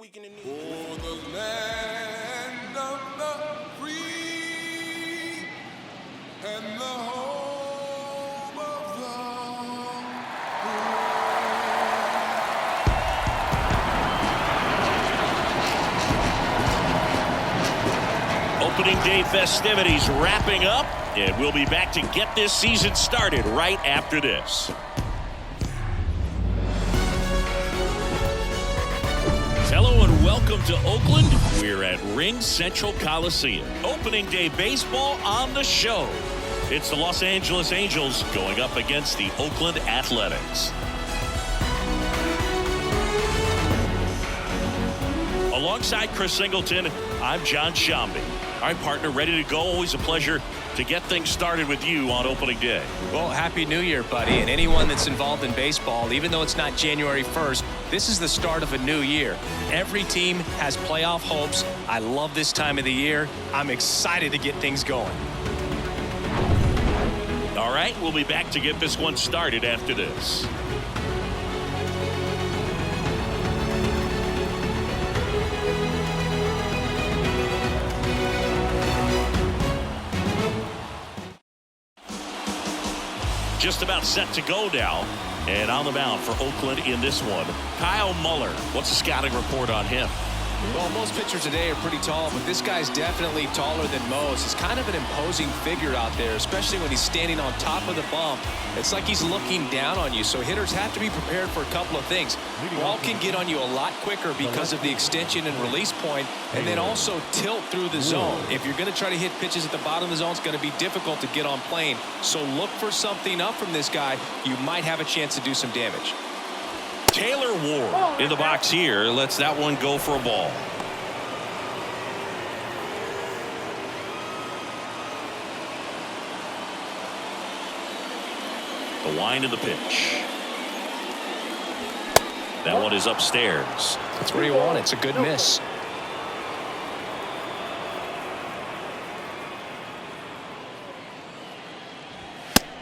For the land of the free and the home of the Opening day festivities wrapping up, and we'll be back to get this season started right after this. Hello and welcome to Oakland. We're at Ring Central Coliseum. Opening day baseball on the show. It's the Los Angeles Angels going up against the Oakland Athletics. Alongside Chris Singleton, I'm John Shambi. All right, partner, ready to go. Always a pleasure to get things started with you on opening day. Well, Happy New Year, buddy. And anyone that's involved in baseball, even though it's not January 1st, this is the start of a new year. Every team has playoff hopes. I love this time of the year. I'm excited to get things going. All right, we'll be back to get this one started after this. Just about set to go now, and on the mound for Oakland in this one, Kyle Muller. What's the scouting report on him? Well, most pitchers today are pretty tall, but this guy's definitely taller than most. He's kind of an imposing figure out there, especially when he's standing on top of the bump. It's like he's looking down on you, so hitters have to be prepared for a couple of things. Ball can get on you a lot quicker because of the extension and release point, and then also tilt through the zone. If you're going to try to hit pitches at the bottom of the zone, it's going to be difficult to get on plane. So look for something up from this guy. You might have a chance to do some damage. Taylor Ward in the box here. Lets that one go for a ball. The wind of the pitch. That one is upstairs. That's where you want it. It's a good miss.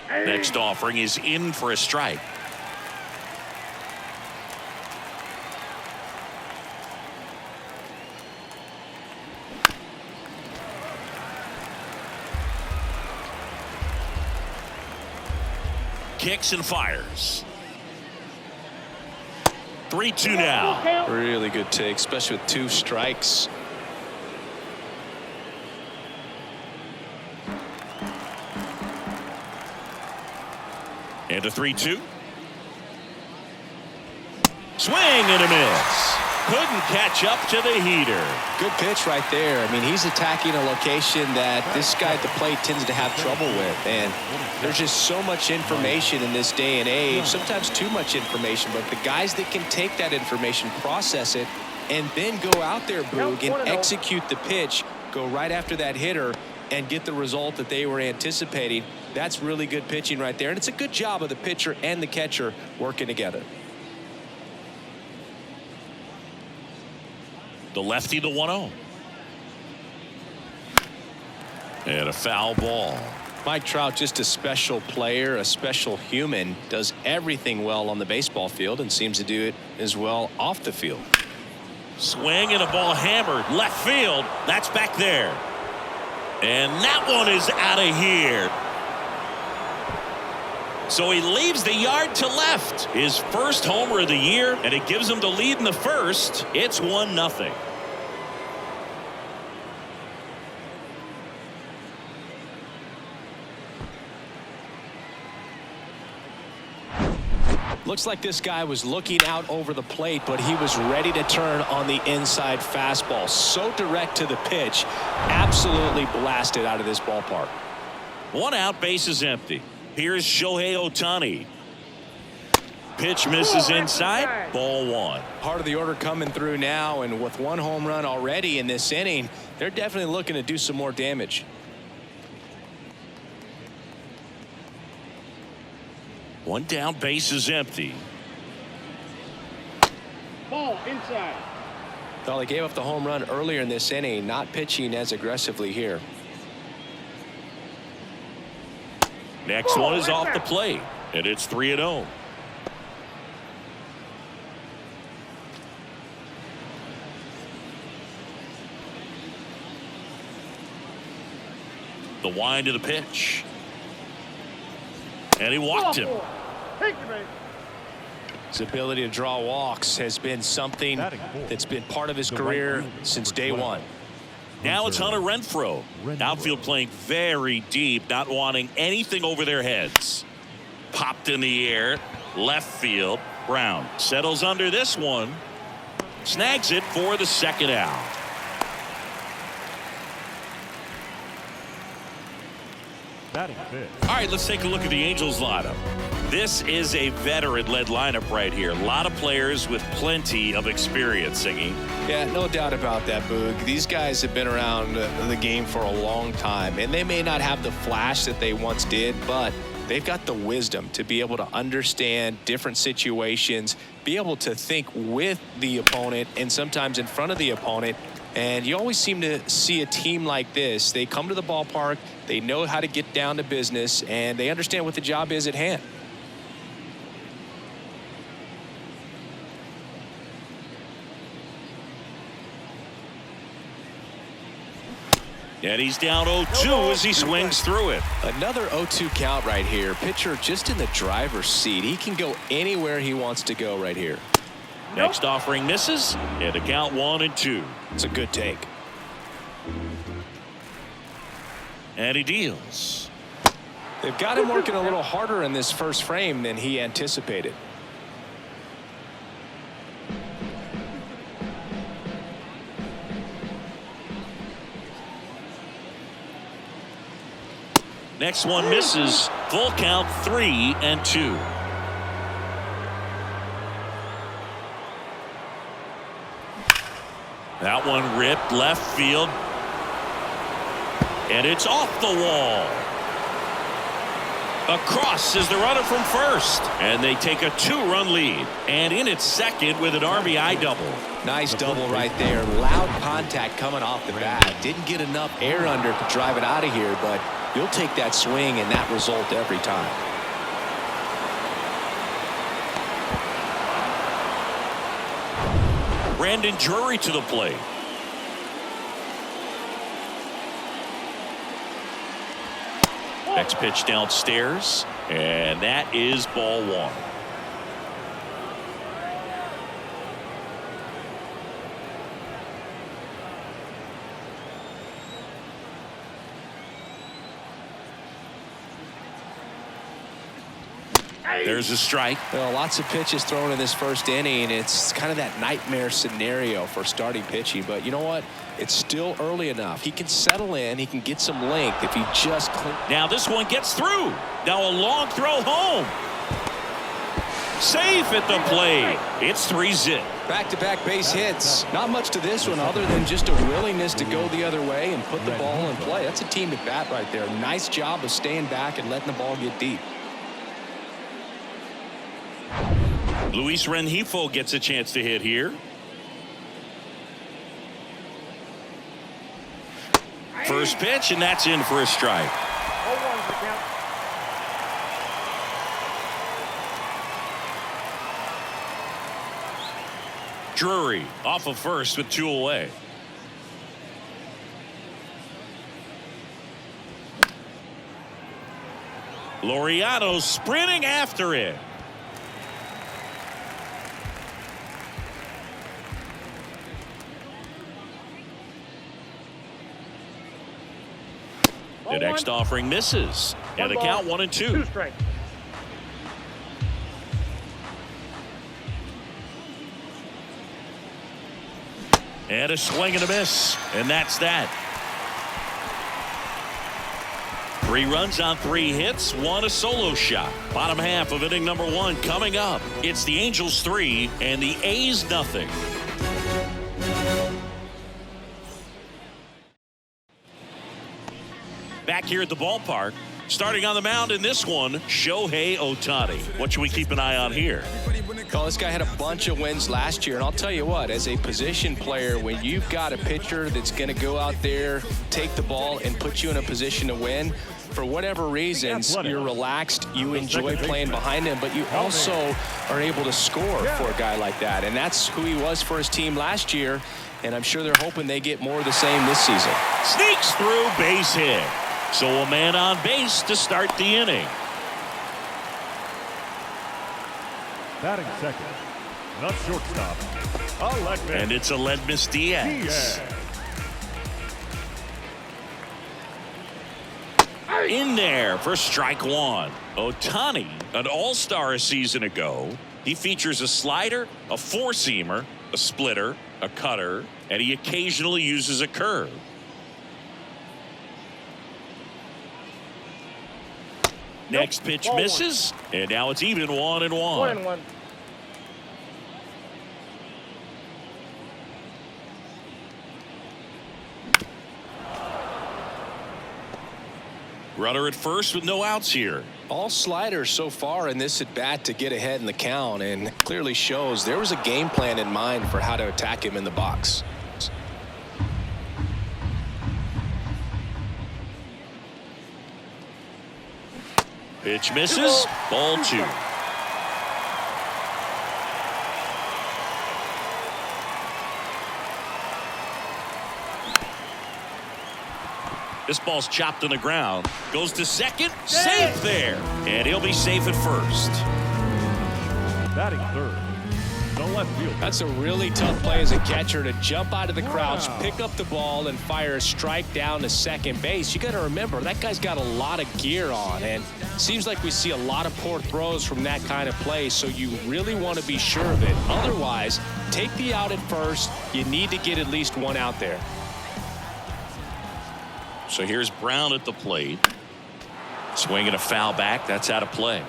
Next offering is in for a strike. Kicks and fires. 3-2 now. Really good take, especially with 2 strikes. And a 3-2. Swing and a miss. Couldn't catch up to the heater. Good pitch right there. I mean, he's attacking a location that this guy at the plate tends to have trouble with. And there's just so much information in this day and age, sometimes too much information. But the guys that can take that information, process it, and then go out there, Boog, and execute the pitch, go right after that hitter, and get the result that they were anticipating, that's really good pitching right there. And it's a good job of the pitcher and the catcher working together. The lefty, the 1-0. And a foul ball. Mike Trout, just a special player, a special human, does everything well on the baseball field and seems to do it as well off the field. Swing and a ball hammered left field. That's back there. And that one is out of here. So he leaves the yard to left. His first homer of the year, and it gives him the lead in the first. It's 1-0. Looks like this guy was looking out over the plate, but he was ready to turn on the inside fastball. So direct to the pitch. Absolutely blasted out of this ballpark. 1 out, base is empty. Here's Shohei Ohtani. Pitch misses inside. Ball 1. Part of the order coming through now, and with 1 home run already in this inning, they're definitely looking to do some more damage. 1 down, base is empty. Ball inside. Well, they gave up the home run earlier in this inning, not pitching as aggressively here. Next one is off the plate, and it's 3-0. The wind of the pitch. And he walked him. His ability to draw walks has been something that's been part of his career since day one. Now it's Hunter Renfroe. Outfield playing very deep, not wanting anything over their heads. Popped in the air. Left field. Brown settles under this one. Snags it for the second out. All right, let's take a look at the Angels lineup. This is a veteran-led lineup right here. A lot of players with plenty of experience, Singy. Yeah, no doubt about that, Boog. These guys have been around the game for a long time, and they may not have the flash that they once did, but they've got the wisdom to be able to understand different situations, be able to think with the opponent and sometimes in front of the opponent. And you always seem to see a team like this. They come to the ballpark, they know how to get down to business, and they understand what the job is at hand. And he's down 0-2 as he swings through it. Another 0-2 count right here. Pitcher just in the driver's seat. He can go anywhere he wants to go right here. Next offering misses, and a count 1-2. It's a good take. And he deals. They've got him working a little harder in this first frame than he anticipated. Next one misses. Full count 3-2. That one ripped left field. And it's off the wall. Across is the runner from first. And they take a 2-run lead. And in its second with an RBI double. Nice double right there. Loud contact coming off the bat. Didn't get enough air under to drive it out of here, but you'll take that swing and that result every time. Brandon Drury to the plate. Next pitch downstairs, and that is ball one. There's a strike. Well, lots of pitches thrown in this first inning. It's kind of that nightmare scenario for starting pitching. But you know what? It's still early enough. He can settle in. He can get some length if he just... Now this one gets through. Now a long throw home. Safe at the plate. It's 3-zip. Back-to-back base hits. Not much to this one other than just a willingness to go the other way and put the ball in play. That's a team at bat right there. Nice job of staying back and letting the ball get deep. Luis Rengifo gets a chance to hit here. First pitch, and that's in for a strike. Drury off of first with 2 away. Laureano sprinting after it. The next offering misses. And the count 1-2. 2 strikes. And a swing and a miss. And that's that. 3 runs on 3 hits, 1 a solo shot. Bottom half of inning number 1 coming up. It's the Angels 3 and the A's 0. Back here at the ballpark, starting on the mound in this one, Shohei Ohtani. What should we keep an eye on here? Oh, this guy had a bunch of wins last year, and I'll tell you what, as a position player, when you've got a pitcher that's going to go out there, take the ball, and put you in a position to win, for whatever reasons, you're relaxed, you enjoy playing behind him, but you also are able to score for a guy like that, and that's who he was for his team last year, and I'm sure they're hoping they get more of the same this season. Sneaks through, base hit. So a man on base to start the inning. Batting second, not shortstop. And it's Aledmys Diaz. In there for strike one. Ohtani, an all-star a season ago. He features a slider, a four-seamer, a splitter, a cutter, and he occasionally uses a curve. Next pitch misses, and now it's even 1-1. 1-1. Runner at first with no outs here. All sliders so far in this at bat to get ahead in the count, and clearly shows there was a game plan in mind for how to attack him in the box. Pitch misses. Ball two. This ball's chopped on the ground. Goes to second. Safe there. And he'll be safe at first. Batting third, the left field. That's a really tough play as a catcher to jump out of the crouch, pick up the ball, and fire a strike down to second base. You got to remember, that guy's got a lot of gear on, and it seems like we see a lot of poor throws from that kind of play, so you really want to be sure of it. Otherwise, take the out at first. You need to get at least one out there. So here's Brown at the plate. Swinging a foul back. That's out of play.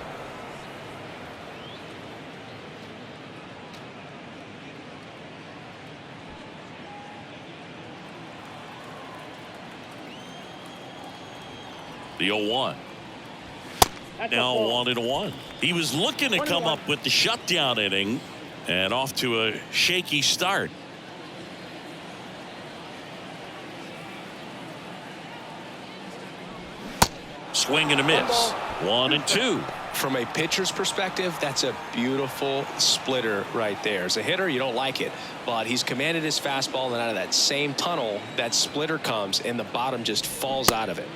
The 0-1. Now 1-1. He was looking to come up with the shutdown inning and off to a shaky start. Swing and a miss. 1-2. From a pitcher's perspective, that's a beautiful splitter right there. As a hitter, you don't like it, but he's commanded his fastball, and out of that same tunnel, that splitter comes, and the bottom just falls out of it.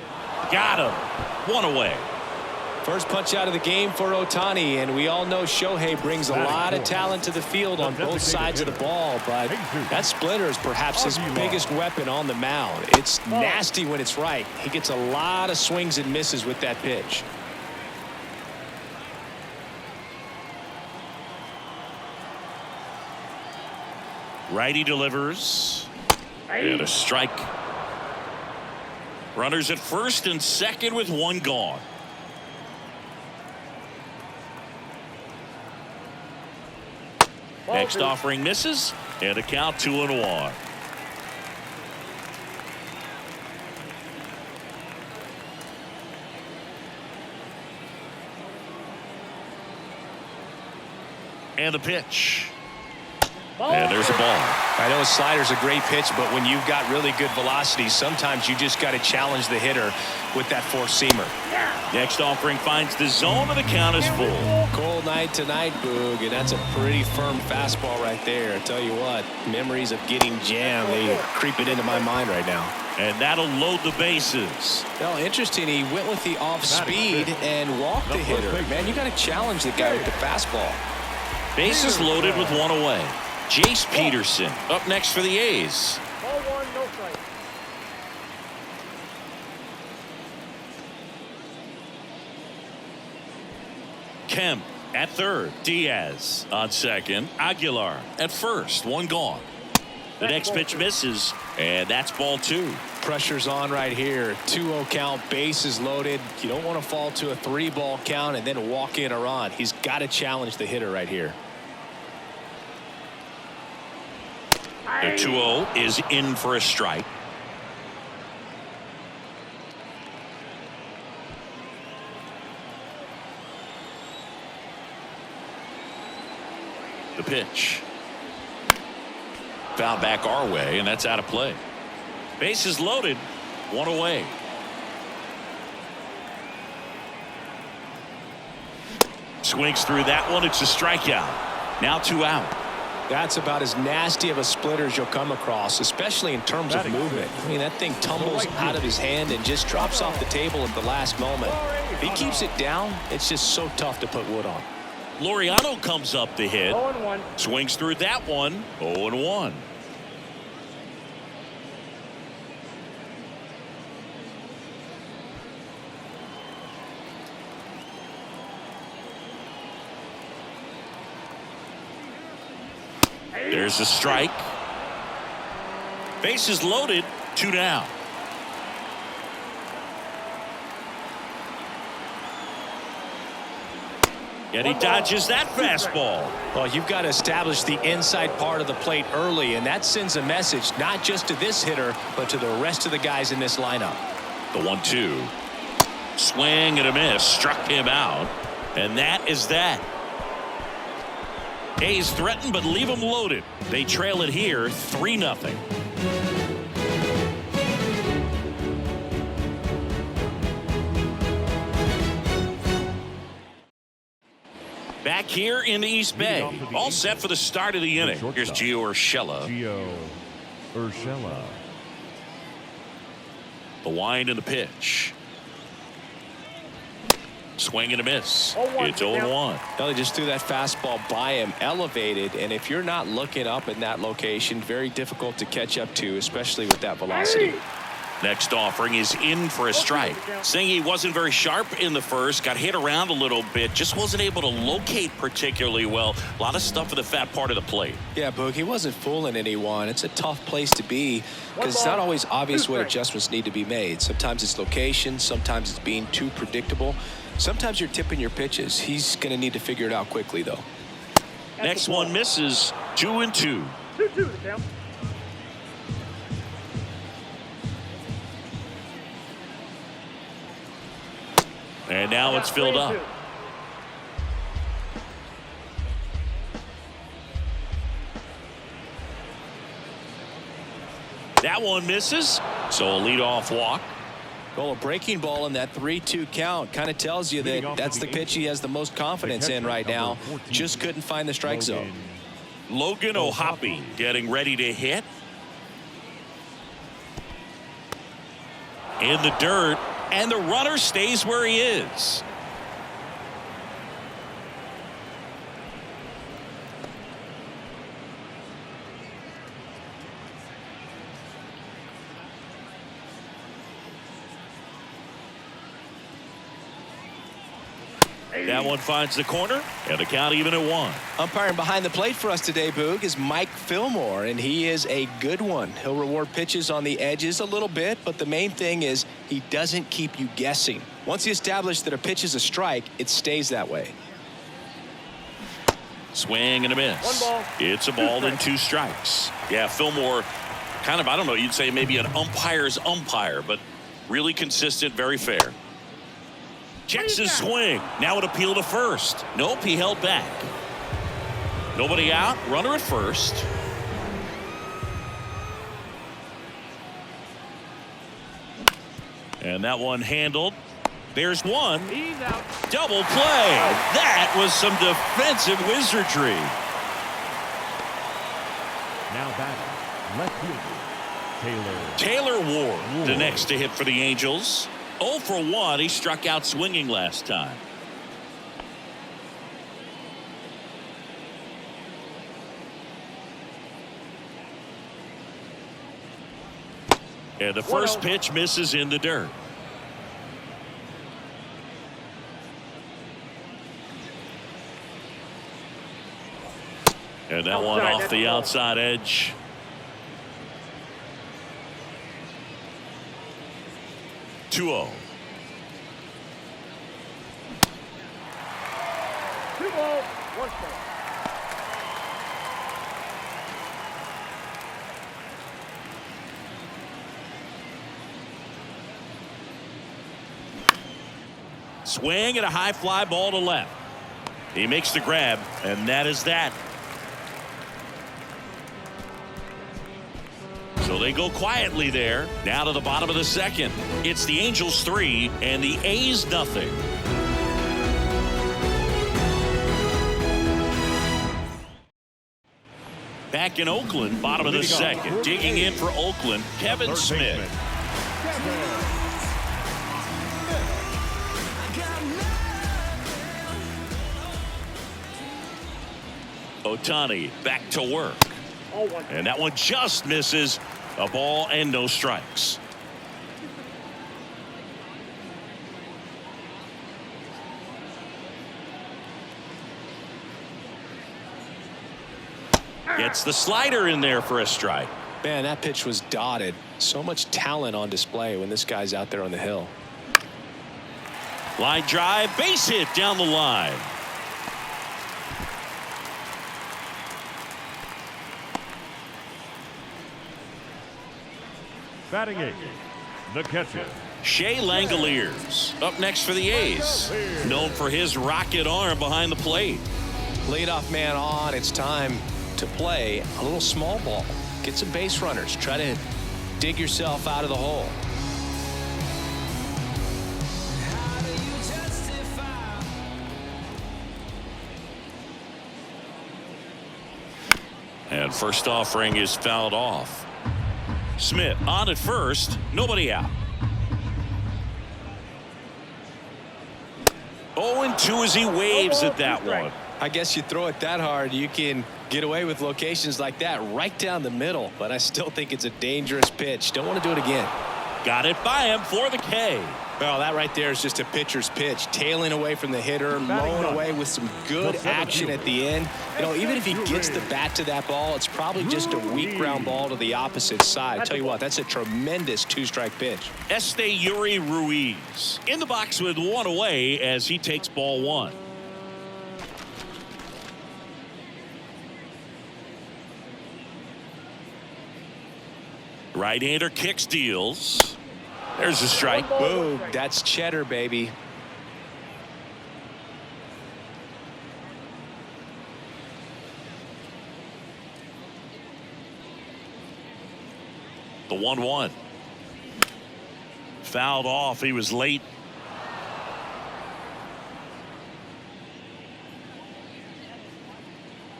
Got him. One away. First punch out of the game for Ohtani, and we all know Shohei brings a lot of talent to the field on both sides of the ball, but that splitter is perhaps his biggest weapon on the mound. It's nasty when it's right. He gets a lot of swings and misses with that pitch. Righty delivers. And a strike. Runners at first and second with one gone. Next offering misses, and a count 2-1. And the pitch. And there's a ball. I know a slider's a great pitch, but when you've got really good velocity, sometimes you just got to challenge the hitter with that four-seamer. Next offering finds the zone, and the count is full. Cold night tonight, Boog, and that's a pretty firm fastball right there. I tell you what, memories of getting jammed, they creeping into my mind right now. And that'll load the bases. Well, interesting, he went with the off-speed and walked the hitter. Man, you got to challenge the guy with the fastball. Bases loaded with one away. Jace Peterson up next for the A's. Ball one, no strike. Kemp at third. Diaz on second. Aguilar at first. One gone. The next pitch misses, and that's ball two. Pressure's on right here. 2-0 count, bases loaded. You don't want to fall to a 3-ball count and then walk in or on. He's got to challenge the hitter right here. The 2-0 is in for a strike. The pitch. Foul back our way, and that's out of play. Bases loaded, one away. Swings through that one. It's a strikeout. Now 2 out. That's about as nasty of a splitter as you'll come across, especially in terms of movement. I mean, that thing tumbles out of his hand and just drops off the table at the last moment. If he keeps it down, it's just so tough to put wood on. Laureano comes up to hit. 0-1. Swings through that one. 0-1. There's a strike. Bases loaded. 2 down. And he dodges that fastball. Well, you've got to establish the inside part of the plate early, and that sends a message not just to this hitter, but to the rest of the guys in this lineup. The 1-2. Swing and a miss. Struck him out. And that is that. A's threaten, but leave them loaded. They trail it here 3-0. Back here in the East Bay. All set for the start of the inning. Here's Gio Urshela. The wind and the pitch. Swing and a miss. It's 0-1. Well, they just threw that fastball by him, elevated, and if you're not looking up in that location, very difficult to catch up to, especially with that velocity. Next offering is in for a strike. Saying he wasn't very sharp in the first, got hit around a little bit, just wasn't able to locate particularly well. A lot of stuff in the fat part of the plate. Yeah, Boog, he wasn't fooling anyone. It's a tough place to be because it's not always obvious what adjustments need to be made. Sometimes it's location, sometimes it's being too predictable. Sometimes you're tipping your pitches. He's going to need to figure it out quickly, though. Next one misses. 2-2. 2-2 the count. And now it's filled up. That one misses. So a leadoff walk. Well, a breaking ball in that 3-2 count kind of tells you that that's the pitch he has the most confidence in right now. Just couldn't find the strike zone. Logan O'Hoppe getting ready to hit. In the dirt, and the runner stays where he is. That one finds the corner, and the count even at 1. Umpiring behind the plate for us today, Boog, is Mike Fillmore, and he is a good one. He'll reward pitches on the edges a little bit, but the main thing is he doesn't keep you guessing. Once he establishes that a pitch is a strike, it stays that way. Swing and a miss. 1 ball. It's a ball and 2 strikes. Yeah, Fillmore, kind of, I don't know, you'd say maybe an umpire's umpire, but really consistent, very fair. Checks his swing. Now an appeal to first. Nope, he held back. Nobody out. Runner at first. And that one handled. There's one. He's out. Double play. That was some defensive wizardry. Now batting, left fielder, Taylor Ward, the next to hit for the Angels. 0 for 1. He struck out swinging last time. And the first pitch misses in the dirt. And that one off the outside edge. Two 0. 2 balls, 1 strike. Swing and a high fly ball to left. He makes the grab, and that is that. So they go quietly there. Now to the bottom of the second. It's the Angels 3 and the A's nothing. back in Oakland, bottom of the second. Digging in for Oakland, Kevin Smith. Ohtani back to work. And that one just misses. A ball and no strikes. Gets the slider in there for a strike. Man, that pitch was dotted. So much talent on display when this guy's out there on the hill. Line drive, base hit down the line. Batting 8, the catcher, Shea Langoliers up next for the A's. Known for his rocket arm behind the plate. Leadoff man on. It's time to play a little small ball. Get some base runners. Try to dig yourself out of the hole. And first offering is fouled off. Smith on at first, nobody out. 0-2 as he waves at that one. I guess you throw it that hard, you can get away with locations like that right down the middle. But I still think it's a dangerous pitch. Don't want to do it again. Got it by him for the K. Well, that right there is just a pitcher's pitch. Tailing away from the hitter, lowing away with some good action at the end. You know, even if he gets the bat to that ball, it's probably just a weak ground ball to the opposite side. I tell you what, that's a tremendous two-strike pitch. Yuri Ruiz in the box with one away as he takes ball one. Right-hander kicks, deals. There's a strike. Boom. That's cheddar, baby. The 1-1. Fouled off. He was late.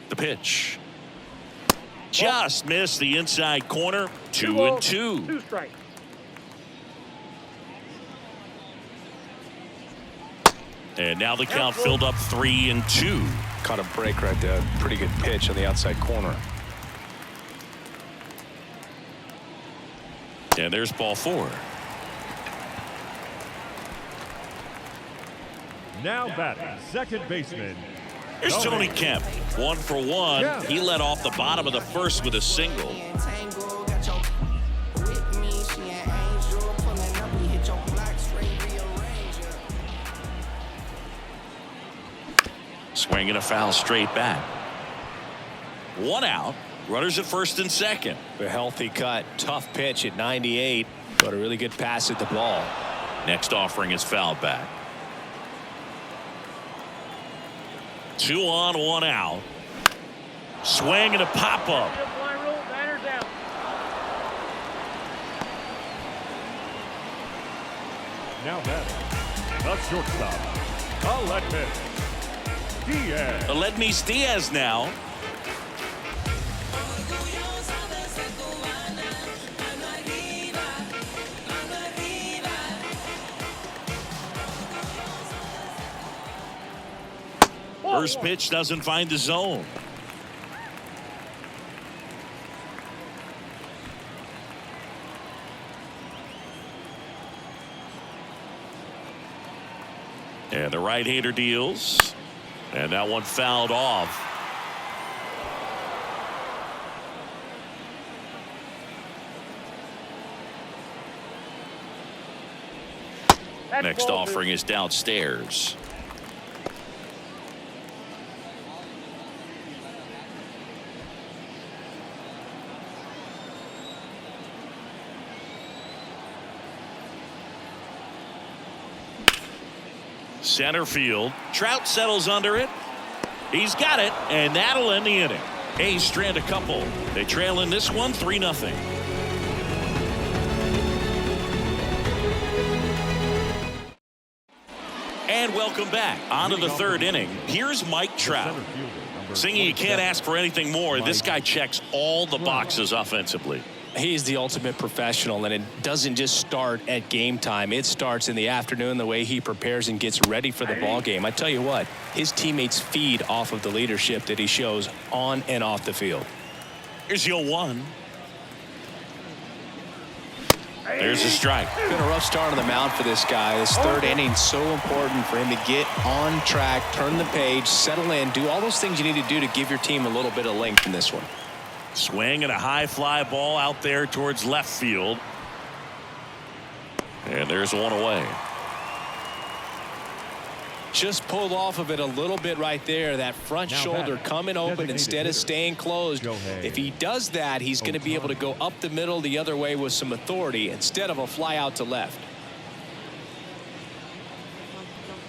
The pitch. Just missed the inside corner. 2-2. 2 strikes. And now the count filled up 3-2. Caught a break right there. Pretty good pitch on the outside corner. And there's ball 4. now batting, second baseman. Here's Tony Kemp. 1 for 1. He led off the bottom of the first with a single. Swinging a foul straight back. 1 out. Runners at first and second. A healthy cut. Tough pitch at 98. But a really good pass at the ball. Next offering is fouled back. 2 on, 1 out. Swing and a pop up. Now batting, the shortstop, Aledmys Diaz now. First pitch doesn't find the zone. And the right-hander deals. And that one fouled off. Next offering is downstairs. Center field. Trout settles under it. He's got it, and that'll end the inning. A's strand a couple. They trail in this one 3-0. And welcome back. On to the third inning. Here's Mike Trout. Singy, you can't ask for anything more. This guy checks all the boxes offensively. He's the ultimate professional, and it doesn't just start at game time. It starts in the afternoon, the way he prepares and gets ready for the ball game. I tell you what, his teammates feed off of the leadership that he shows on and off the field. Here's the 0-1. There's a strike. Been a rough start on the mound for this guy. This third inning, so important for him to get on track, turn the page, settle in, do all those things you need to do to give your team a little bit of length in this one. Swing and a high fly ball out there towards left field. And there's one away. Just pulled off of it a little bit right there. That front shoulder coming open instead of staying closed. If he does that, he's going to be able to go up the middle the other way with some authority instead of a fly out to left.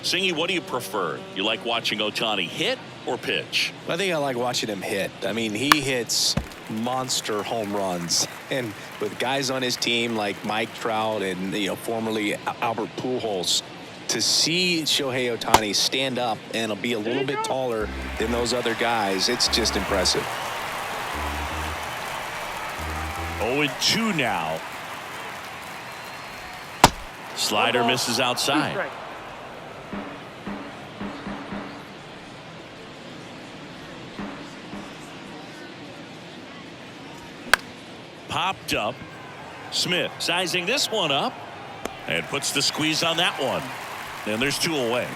Singy, what do you prefer? You like watching Ohtani hit or pitch? I think I like watching him hit. I mean, he hits monster home runs, and with guys on his team like Mike Trout and formerly Albert Pujols, to see Shohei Ohtani stand up and be a little bit taller than those other guys, it's just impressive. 0-2 now. Slider misses outside. Popped up. Smith sizing this one up and puts the squeeze on that one. And there's 2 away.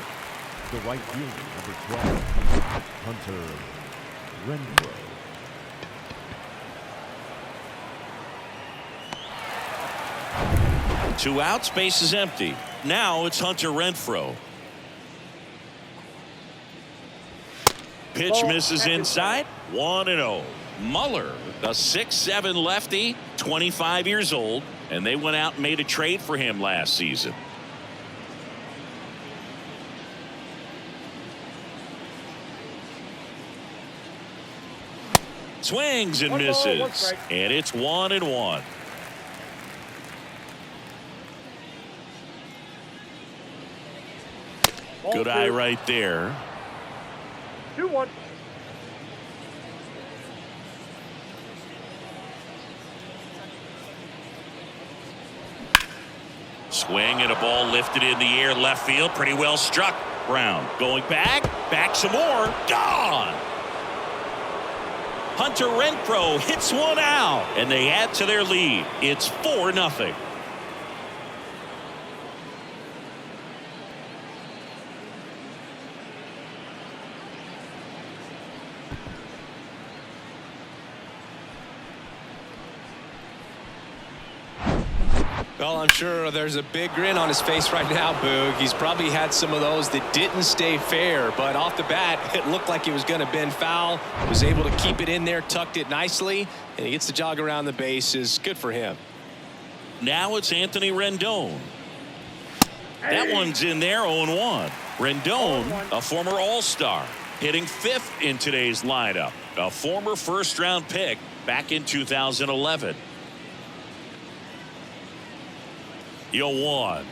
The right fielder, number 12, Hunter Renfroe. Two outs, base is empty. Now it's Hunter Renfroe. Pitch misses inside. 1-0. Muller, the 6'7" lefty, 25 years old, and they went out and made a trade for him last season. Swings and misses, and it's 1-1. Good eye right there. 2-1. Swing and a ball lifted in the air left field. Pretty well struck. Brown going back some more. Gone. Hunter Renfroe hits one out, and they add to their lead. It's 4-0. Well, I'm sure there's a big grin on his face right now, Boog. He's probably had some of those that didn't stay fair, but off the bat, it looked like it was going to bend foul. Was able to keep it in there, tucked it nicely, and he gets the jog around the bases. Good for him. Now it's Anthony Rendon. That one's in there, 0-1. Rendon, a former All-Star, hitting 5th in today's lineup. A former first-round pick back in 2011. 0-1.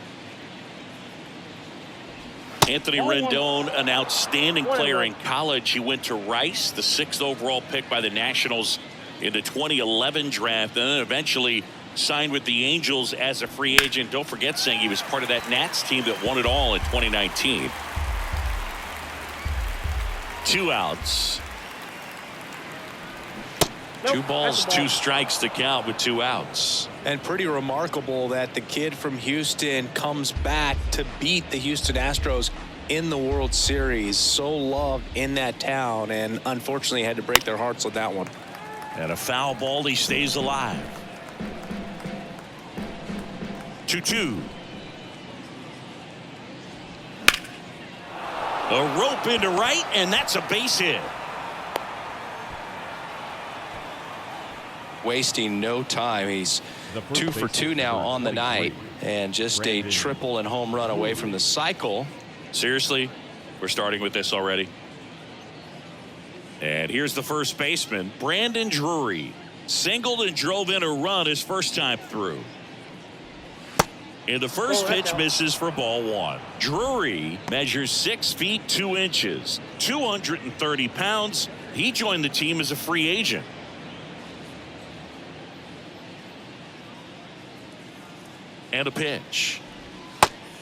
Anthony Rendon, an outstanding player in college. He went to Rice, the 6th overall pick by the Nationals in the 2011 draft, and then eventually signed with the Angels as a free agent. Don't forget, saying he was part of that Nats team that won it all in 2019. 2 outs. 2 balls, 2 strikes to count with 2 outs. And pretty remarkable that the kid from Houston comes back to beat the Houston Astros in the World Series. So loved in that town, and unfortunately had to break their hearts with that one. And a foul ball, he stays alive. 2-2. A rope into right, and that's a base hit. Wasting no time. He's 2 for 2 now on the night, and just a triple and home run away from the cycle. Seriously, we're starting with this already. And here's the first baseman, Brandon Drury. Singled and drove in a run his first time through. And the first pitch misses for ball 1. Drury measures 6 feet 2 inches, 230 pounds, He joined the team as a free agent. And a pitch.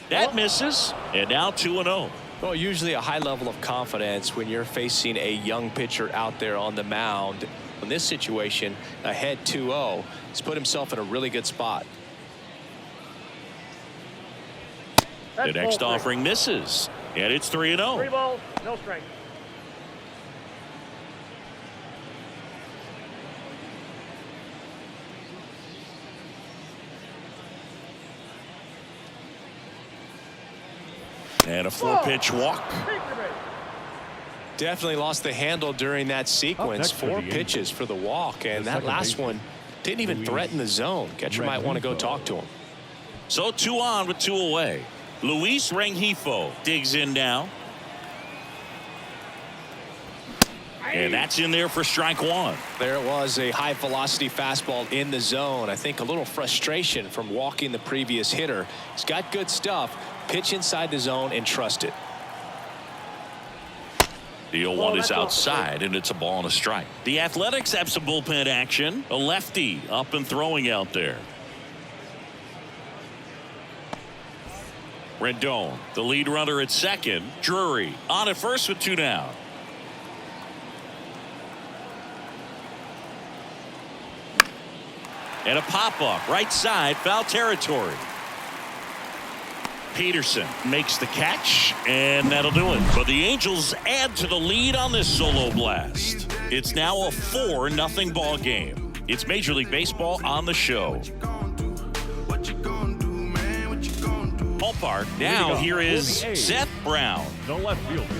That misses. And now 2-0. Well, usually a high level of confidence when you're facing a young pitcher out there on the mound. In this situation, ahead 2-0, he's put himself in a really good spot. The next offering misses. And it's 3-0. 3 balls, no strike. And a 4-pitch walk. Definitely lost the handle during that sequence. 4 pitches for the walk, and that last one didn't even threaten the zone. Catcher might want to go talk to him. So 2 on with 2 away. Luis Rengifo digs in now. And that's in there for strike 1. There it was, a high velocity fastball in the zone. I think a little frustration from walking the previous hitter. He's got good stuff. Pitch inside the zone and trust it. The 0-1 is outside, and it's a ball and a strike. The Athletics have some bullpen action. A lefty up and throwing out there. Rendon, the lead runner at second. Drury on at first with 2 down. And a pop-up right side, foul territory. Peterson makes the catch, and that'll do it. But the Angels add to the lead on this solo blast. It's now a 4-0 ball game. It's Major League Baseball on the show. Ballpark. Now here is Seth Brown. The left fielder.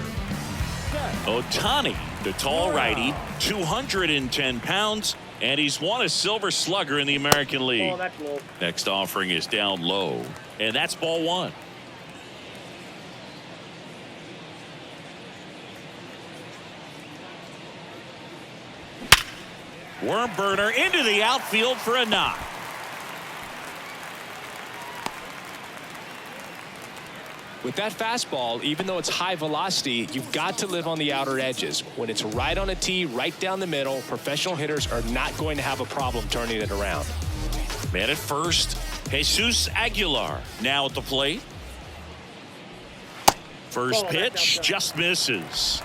Ohtani, the tall righty, 210 pounds, and he's won a Silver Slugger in the American League. Oh, that's low. Next offering is down low, and that's ball 1. Worm burner into the outfield for a knock. With that fastball, even though it's high velocity, you've got to live on the outer edges. When it's right on a tee, right down the middle, professional hitters are not going to have a problem turning it around. Man at first, Jesus Aguilar now at the plate. First pitch just misses.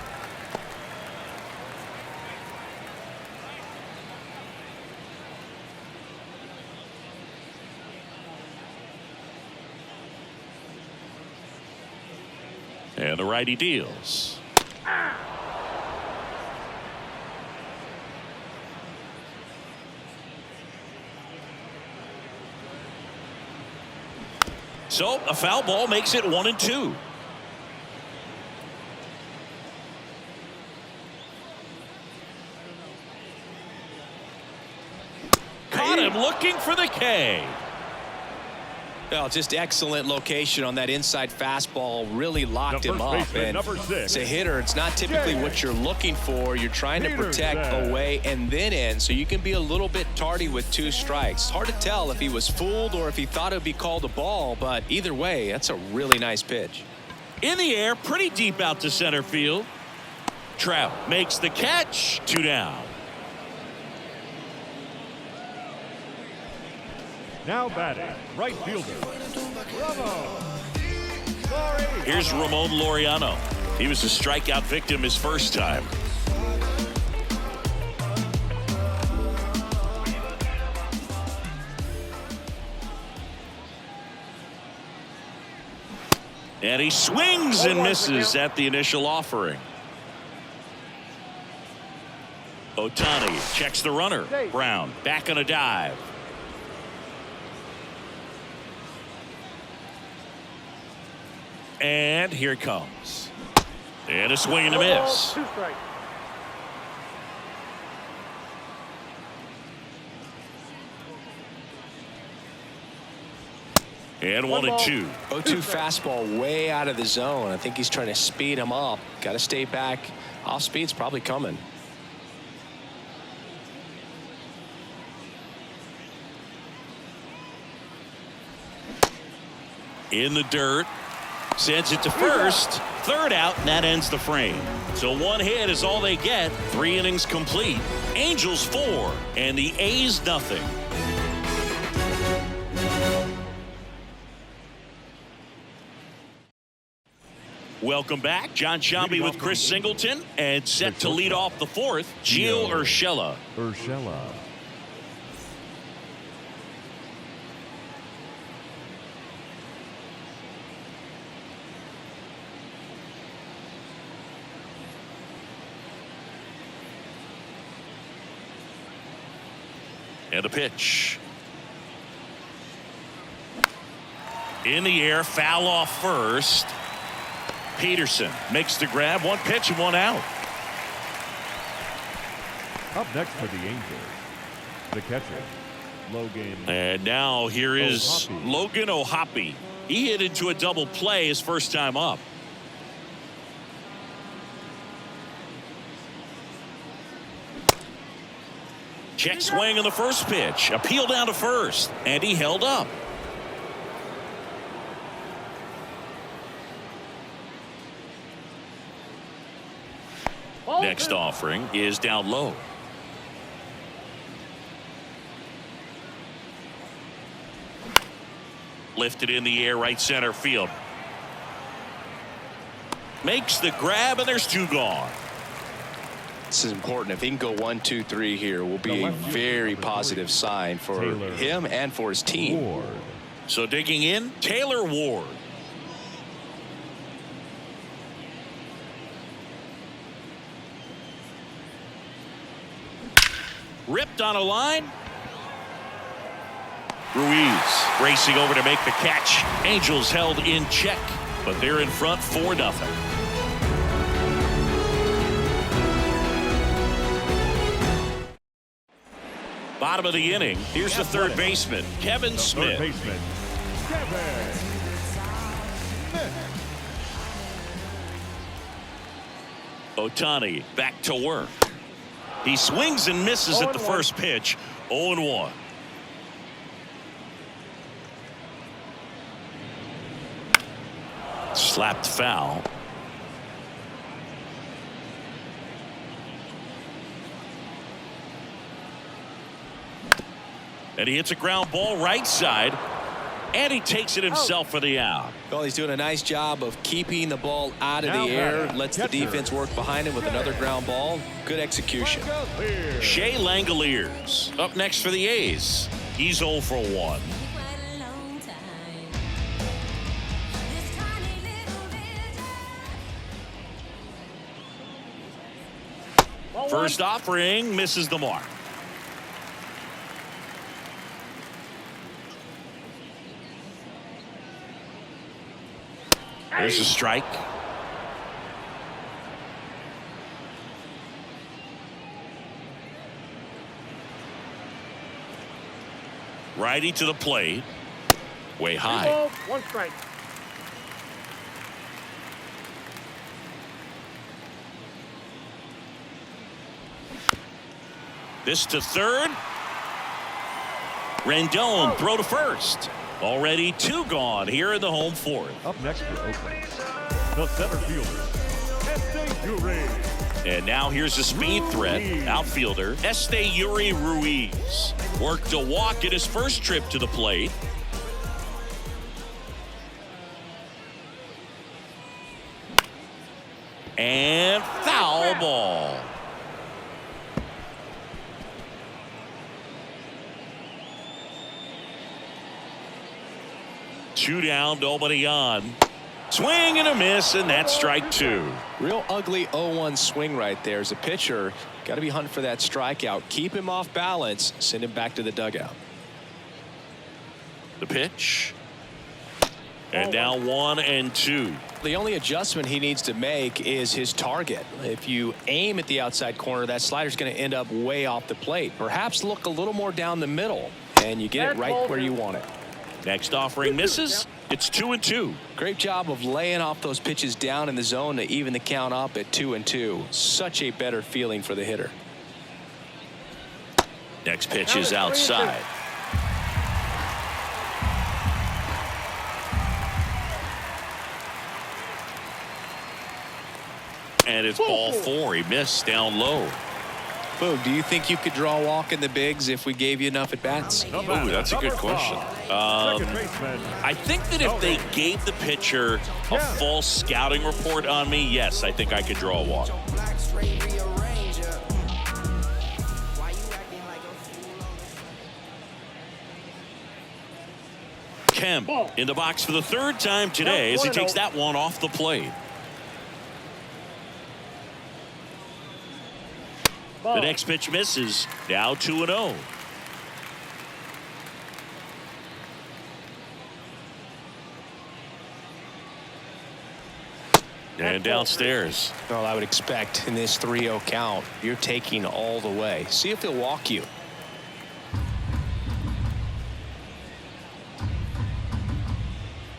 And the righty deals. So a foul ball makes it 1-2. Caught him looking for the K. Well, just excellent location on that inside fastball. Really locked him up. And as a hitter, it's not typically what you're looking for. You're trying to protect away and then in, so you can be a little bit tardy with 2 strikes. It's hard to tell if he was fooled or if he thought it would be called a ball, but either way, that's a really nice pitch. In the air, pretty deep out to center field. Trout makes the catch. 2 down. Now batting, right fielder. Here's Ramon Laureano. He was a strikeout victim his first time. And he swings and misses at the initial offering. Ohtani checks the runner. Brown back on a dive. And here it comes. And a swing and a miss. 2 strikes. And 1-2. 0-2 fastball way out of the zone. I think he's trying to speed him up. Got to stay back. Off speed's probably coming. In the dirt. Sends it to first. Third out, and that ends the frame. So one hit is all they get. 3 innings complete. Angels 4, and the A's nothing. Welcome back. John Shambi with Chris Singleton, and set to lead off the 4th, Gio Urshela. And the pitch. In the air, foul off first. Peterson makes the grab. 1 pitch and 1 out. Up next for the Angels, the catcher, Logan. And now here is Logan O'Hoppe. He hit into a double play his first time up. Check swing on the first pitch. Appeal down to first. And he held up. Next offering is down low. Lifted in the air, right center field. Makes the grab, and there's 2 gone. This is important. If he can go 1, 2, 3 here, will be a very positive sign for him and for his team. So digging in, Taylor Ward. Ripped on a line. Ruiz racing over to make the catch. Angels held in check, but they're in front 4-0. Bottom of the inning. Here's the third baseman, Kevin Smith. Ohtani back to work. He swings and misses at the first pitch. 0-1. Slapped foul. And he hits a ground ball right side. And he takes it himself for the out. Well, he's doing a nice job of keeping the ball out of the air. Lets the defense work behind him with another ground ball. Good execution. Shea Langoliers up next for the A's. He's 0 for 1. First offering misses the mark. There's a strike. Righty to the plate. Way high. 1 strike. This to third. Rendon throw to first. Already 2 gone here in the home 4th. Up next for Oakland, the center fielder, And now here's a speed threat. Outfielder Yuri Ruiz worked a walk at his first trip to the plate. And foul ball. Two down, nobody on. Swing and a miss, and that's strike 2. Real ugly 0-1 swing right there. As a pitcher, got to be hunting for that strikeout. Keep him off balance. Send him back to the dugout. The pitch. And now 1-2. The only adjustment he needs to make is his target. If you aim at the outside corner, that slider's going to end up way off the plate. Perhaps look a little more down the middle, and you get it right where you want it. Next offering misses. It's 2-2. Great job of laying off those pitches down in the zone to even the count up at 2-2. Such a better feeling for the hitter. Next pitch is outside. And it's ball 4. He missed down low. Boog, do you think you could draw a walk in the bigs if we gave you enough at bats? Ooh, that's a good question. I think that if they gave the pitcher a false scouting report on me, yes, I think I could draw a walk. Kemp in the box for the 3rd time today as he takes that one off the plate. The next pitch misses. Now 2-0. And downstairs. Well, I would expect in this 3-0 count, you're taking all the way. See if he'll walk you.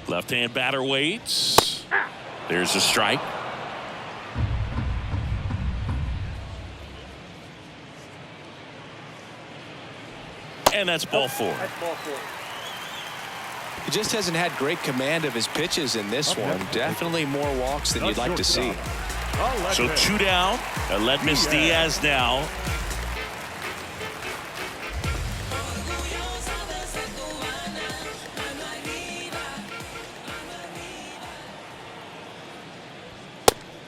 Left-hand batter waits. There's a strike. And that's ball 4. He just hasn't had great command of his pitches in this one. Definitely more walks than you'd like to see. So 2 down. Aledmus Diaz now.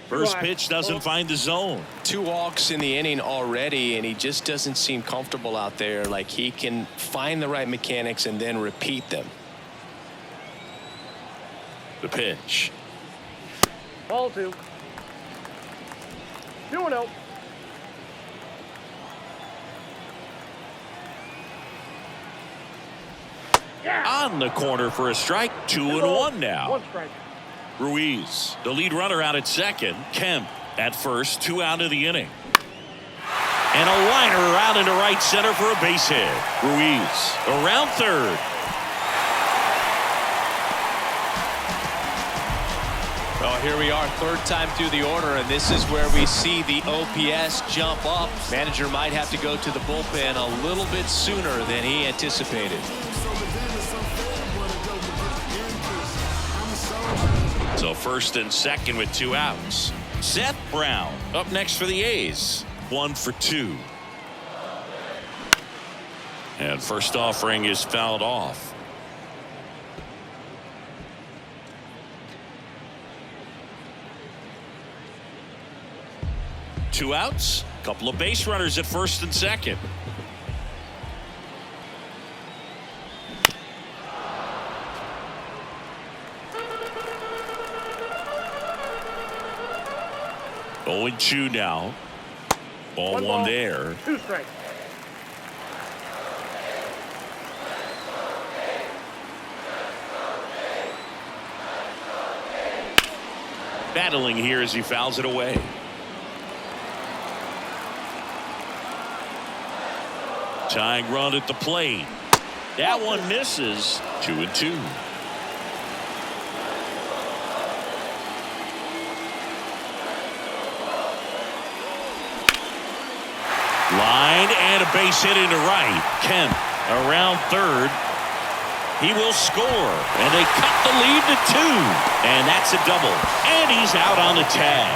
First pitch doesn't find the zone. 2 walks in the inning already, and he just doesn't seem comfortable out there. Like he can find the right mechanics and then repeat them. The pitch. Ball 2. 2-0. On the corner for a strike. 2-1 now. 1 strike. Ruiz, the lead runner out at second. Kemp at first, 2 out of the inning. And a liner out into right center for a base hit. Ruiz around third. Well, here we are, 3rd time through the order, and this is where we see the OPS jump up. Manager might have to go to the bullpen a little bit sooner than he anticipated. So 1st and 2nd with 2 outs. Seth Brown up next for the A's. 1 for 2. And first offering is fouled off. Two outs. Couple of base runners at 1st and 2nd. Oh, 0-2 now. Ball 1 there. 2 strikes. Battling here as he fouls it away. Tying run at the plate. That one misses. 2-2. Line and a base hit into right. Kemp around third. He will score, and they cut the lead to 2, and that's a double, and he's out on the tag.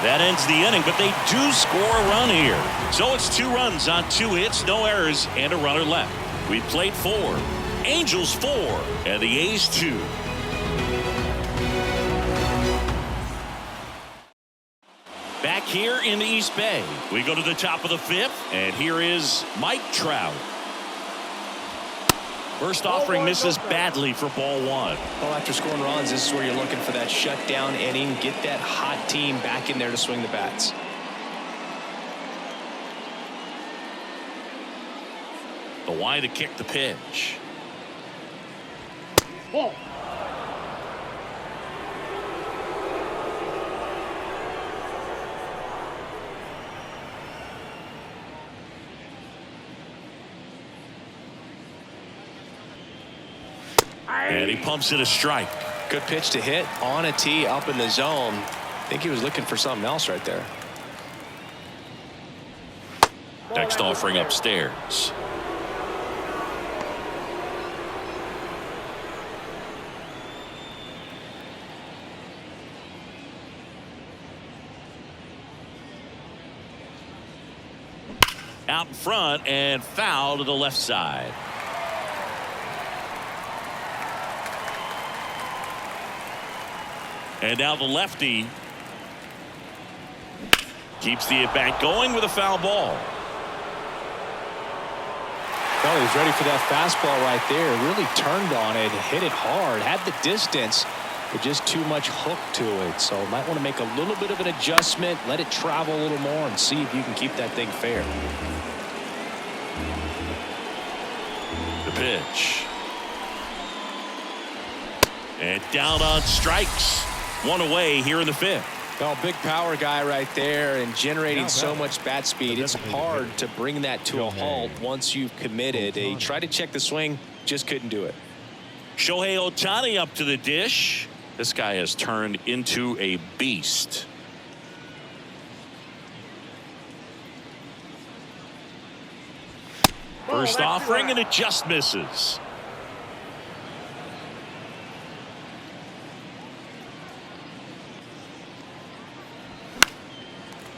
That ends the inning, but they do score a run here. So it's 2 runs on 2 hits, no errors, and a runner left. We played 4, Angels 4, and the A's 2. Back here in the East Bay, we go to the top of the 5th, and here is Mike Trout. First offering misses badly for ball 1. Well, after scoring runs, this is where you're looking for that shutdown inning, get that hot team back in there to swing the bats. The wide to kick the pitch. Ball. And he pumps it a strike. Good pitch to hit on a tee up in the zone. I think he was looking for something else right there. Next offering upstairs. out in front and foul to the left side. And now the lefty keeps the at-bat going with a foul ball. Well, he was ready for that fastball right there. Really turned on it, hit it hard, had the distance, but just too much hook to it. So might want to make a little bit of an adjustment, let it travel a little more, and see if you can keep that thing fair. The pitch. And down on strikes. One away here in the fifth. Well, big power guy right there and generating so much bat speed. It's hard to bring that to a halt once you've committed. He tried to check the swing, just couldn't do it. Shohei Ohtani up to the dish. This guy has turned into a beast. First offering, and it just misses.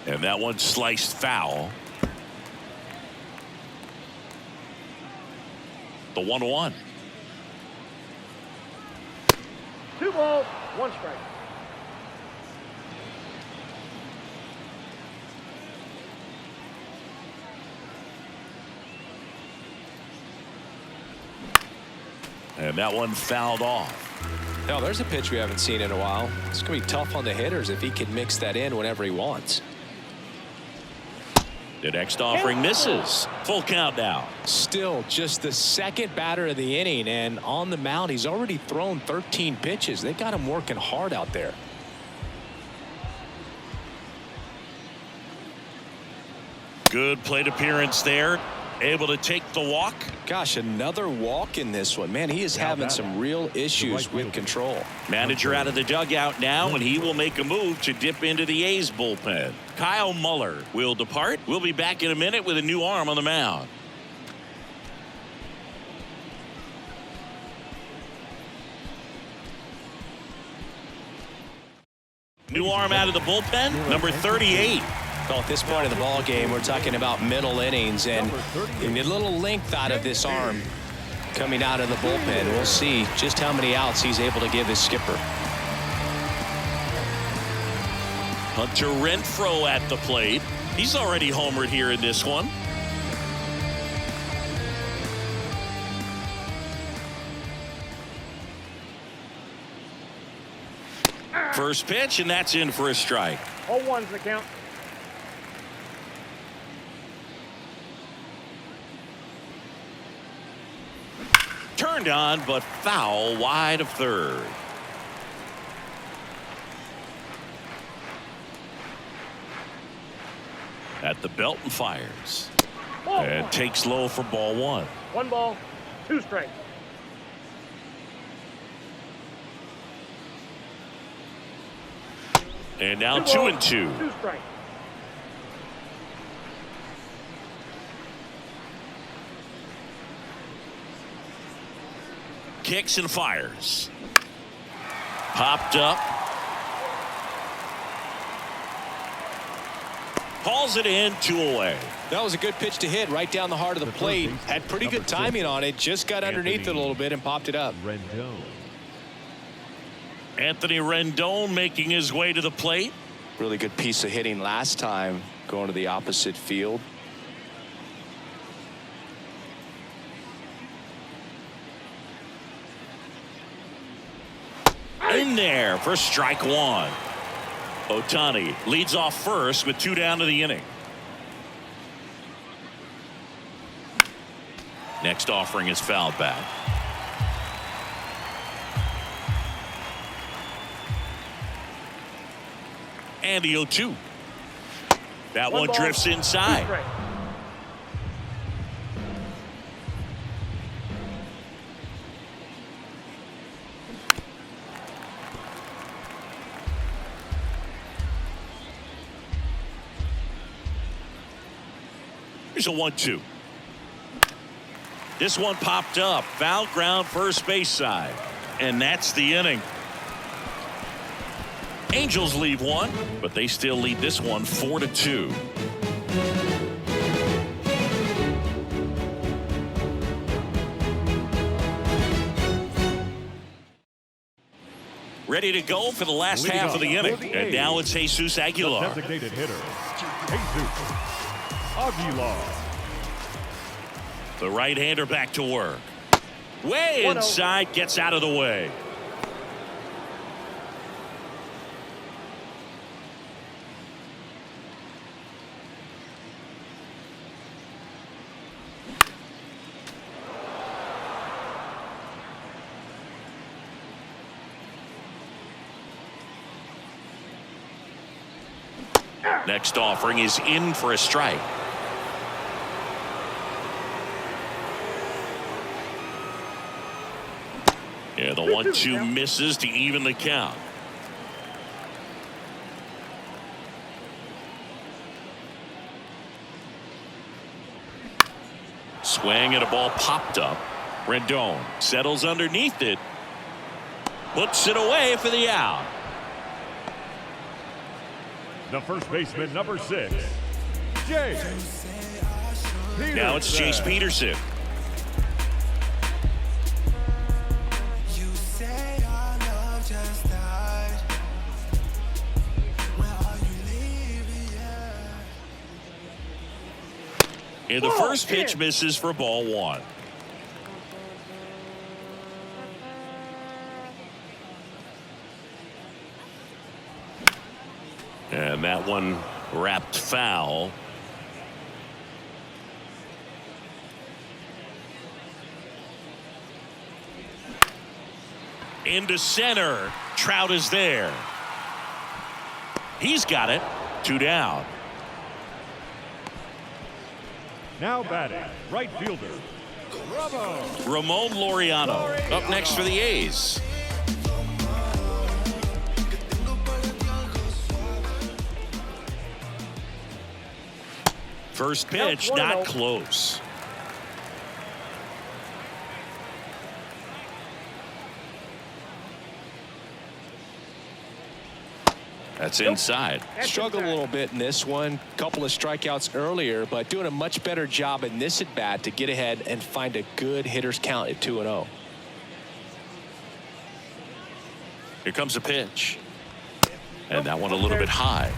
And that one sliced foul. The 1-1. 2 balls, 1 strike. And that one fouled off. Now, there's a pitch we haven't seen in a while. It's going to be tough on the hitters if he can mix that in whenever he wants. The next offering misses. Full count now. Still just the second batter of the inning, and on the mound he's already thrown 13 pitches. They got him working hard out there. Good plate appearance there. Able to take the walk. Gosh, another walk in this one. Man, he is having some real issues with control. Manager out of the dugout now, and he will make a move to dip into the A's bullpen. Kyle Muller will depart. We'll be back in a minute with a new arm on the mound. New arm out of the bullpen, number 38. Well, at this point of the ball game, we're talking about middle innings, and you need a little length out of this arm coming out of the bullpen. We'll see just how many outs he's able to give his skipper. Hunter Renfroe at the plate. He's already homered here in this one. First pitch, and that's in for a strike. 0-1's the count. Turned on, but foul wide of third. At the belt and fires. And takes low for ball 1. 1 ball, 2 strikes. And now 2-2. 2 strikes. Kicks and fires. Popped up. Hauls it in, 2 away. That was a good pitch to hit right down the heart of the plate. Had pretty good timing on it. Just got underneath it a little bit and popped it up. Anthony Rendon making his way to the plate. Really good piece of hitting last time, going to the opposite field. In there for strike 1. Ohtani leads off first with 2 down to the inning. Next offering is fouled back. And the 0-2. That one drifts inside. Here's a 1-2. This one popped up. Foul ground first base side. And that's the inning. Angels leave 1, but they still lead this one 4-2. ready to go for the last half of the inning. And now it's Jesus Aguilar. The designated hitter, Jesus Aguilar. The right-hander back to work. Way inside, gets out of the way. Next offering is in for a strike. Yeah, the 1-2 misses to even the count. Swing and a ball popped up. Rendon settles underneath it. Puts it away for the out. The first baseman, number 6, Chase Peterson. Now it's Chase Peterson. And the first pitch misses for ball 1. And that one wrapped foul. Into center. Trout is there. He's got it. 2 down. Now batting, right fielder, Ramon Laureano up next for the A's. First pitch, not close. That's inside. Struggled a little bit in this one. Couple of strikeouts earlier, but doing a much better job in this at bat to get ahead and find a good hitter's count at 2-0. Here comes a pitch. And that one a little bit high.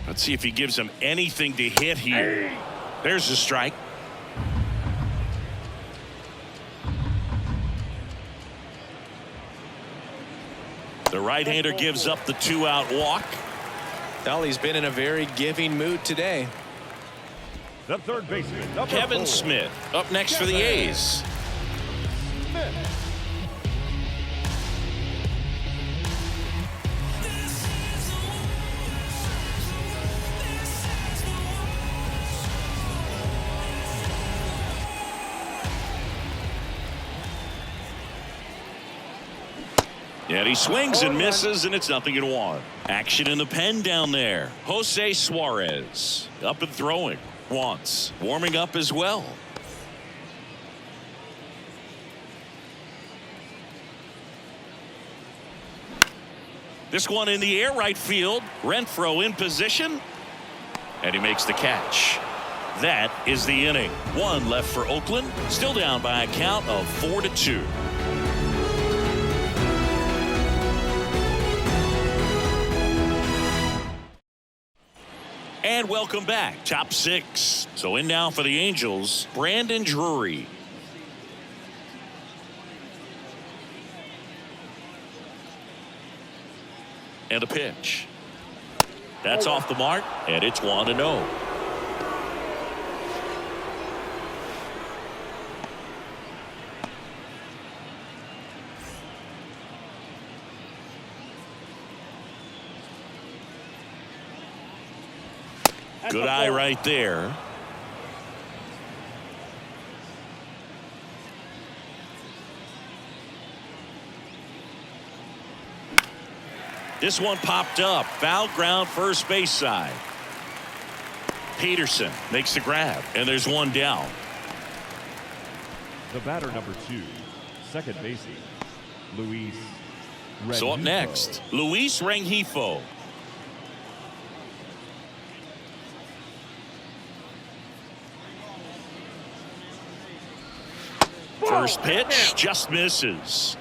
Let's see if he gives him anything to hit here. There's the strike. The right-hander gives up the 2-out walk. Well, he's been in a very giving mood today. the third baseman, number Kevin 4, Smith up next for the A's. Smith. And he swings and misses, and it's 0-1. Action in the pen down there. Jose Suarez up and throwing once, warming up as well. This one in the air, right field. Renfroe in position, and he makes the catch. That is the inning. One left for Oakland, still down by a count of 4-2. And welcome back. Top 6. So in now for the Angels, Brandon Drury. And a pitch. That's off the mark, and it's 1-0. Good eye right there. This one popped up. Foul ground, first base side. Peterson makes the grab, and there's one down. The batter, number 2, second baseman, Luis Rengifo. So up next, Luis Rengifo. First pitch just misses.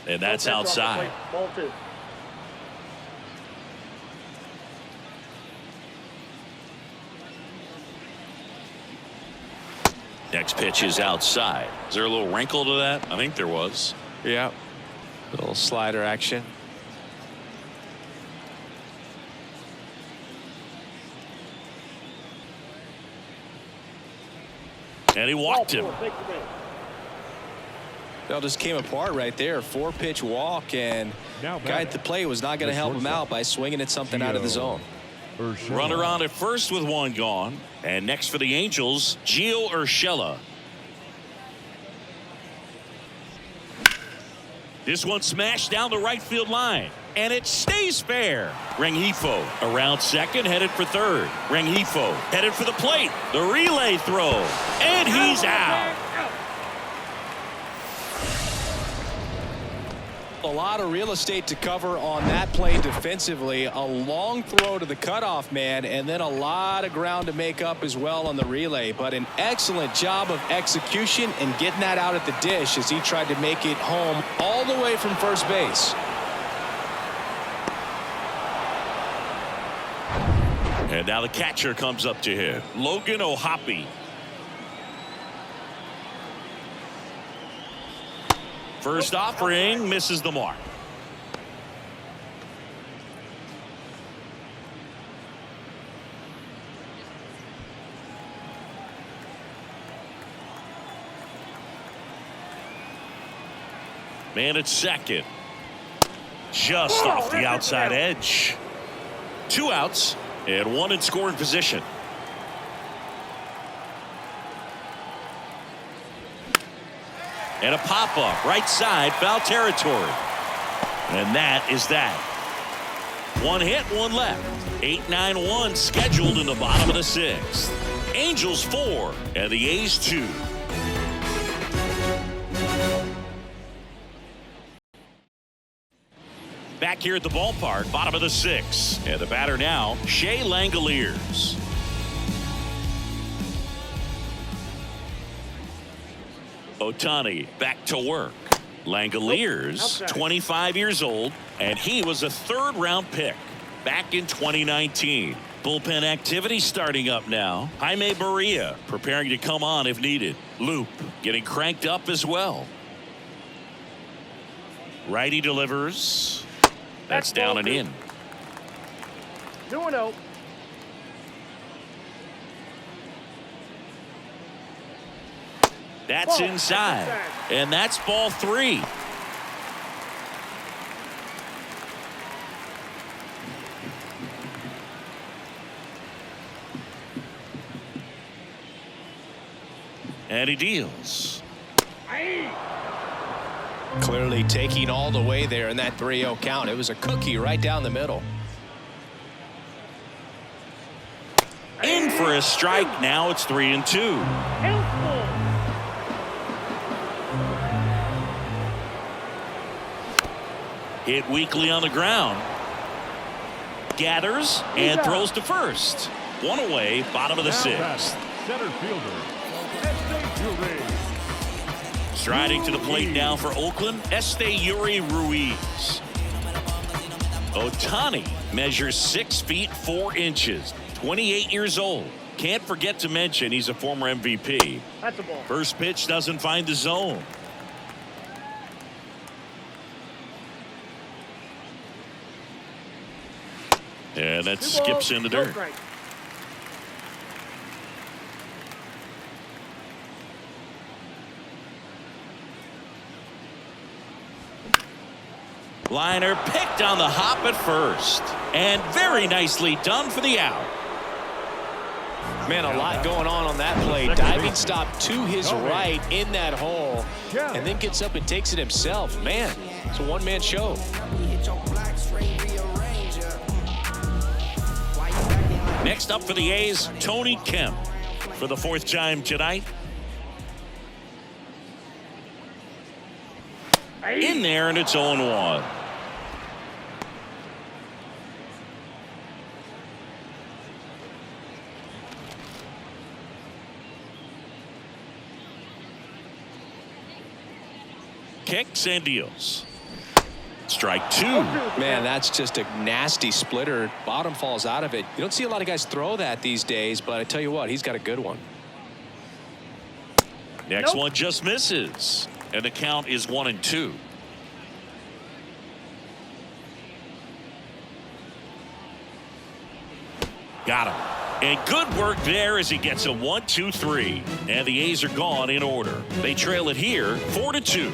And that's outside. Ball 2. Next pitch is outside. Is there a little wrinkle to that? I think there was. Yeah. Little slider action. And he walked him. It just came apart right there. 4-pitch walk, and guy at the plate was not going to help him out by swinging at something out of the zone. Runner on at first with one gone. And next for the Angels, Gio Urshela. This one smashed down the right field line. And it stays fair. Rengifo around second, headed for third. Rengifo headed for the plate. The relay throw. And he's out. A lot of real estate to cover on that play defensively. A long throw to the cutoff man, and then a lot of ground to make up as well on the relay. But an excellent job of execution and getting that out at the dish as he tried to make it home all the way from first base. And now the catcher comes up to him, Logan O'Hoppe. First offering misses the mark. Man at second. Just off the outside edge. 2 outs and 1 in scoring position. And a pop-up right side, foul territory. And that is that. 1 hit, 1 left. 8-9-1 scheduled in the bottom of the 6th. Angels 4 and the A's 2. Back here at the ballpark, bottom of the 6th. And the batter now, Shea Langoliers. Ohtani back to work. Langoliers, 25 years old, and he was a 3rd-round pick back in 2019. Bullpen activity starting up now. Jaime Barria preparing to come on if needed. Loop getting cranked up as well. Righty delivers. That's down and in. 2-0. That's inside. And that's ball 3. And he deals. Clearly taking all the way there in that 3-0 count. It was a cookie right down the middle. In for a strike. Now it's 3-2. Hit weakly on the ground. Gathers and throws to first. 1 away, bottom of the 6th. Center fielder, Striding to the plate now for Oakland, Esteury Ruiz. Ohtani measures 6 feet 4 inches, 28 years old. Can't forget to mention he's a former MVP. That's a ball. First pitch doesn't find the zone. And that skips in the dirt. Liner picked on the hop at first. And very nicely done for the out. Man, a lot going on that play. Diving stop to his right in that hole. And then gets up and takes it himself. Man, it's a one-man show. Next up for the A's, Tony Kemp for the 4th time tonight. In there, and it's 0-1. kicks and deals. Strike 2. Man, that's just a nasty splitter. Bottom falls out of it. You don't see a lot of guys throw that these days, but I tell you what, he's got a good one. Next one just misses. And the count is 1-2. Got him. And good work there as he gets a 1-2-3. And the A's are gone in order. They trail it here 4-2.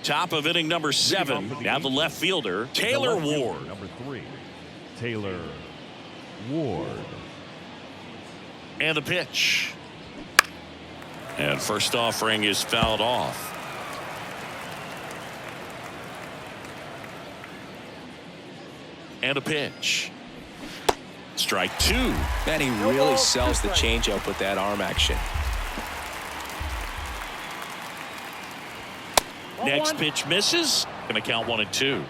Top of inning number 7. Now the left fielder, Taylor Ward. Number 3, Taylor Ward. And the pitch. And first offering is fouled off. And a pitch. Strike 2. Man, he really sells the changeup with that arm action. Next pitch misses. Gonna count 1-2.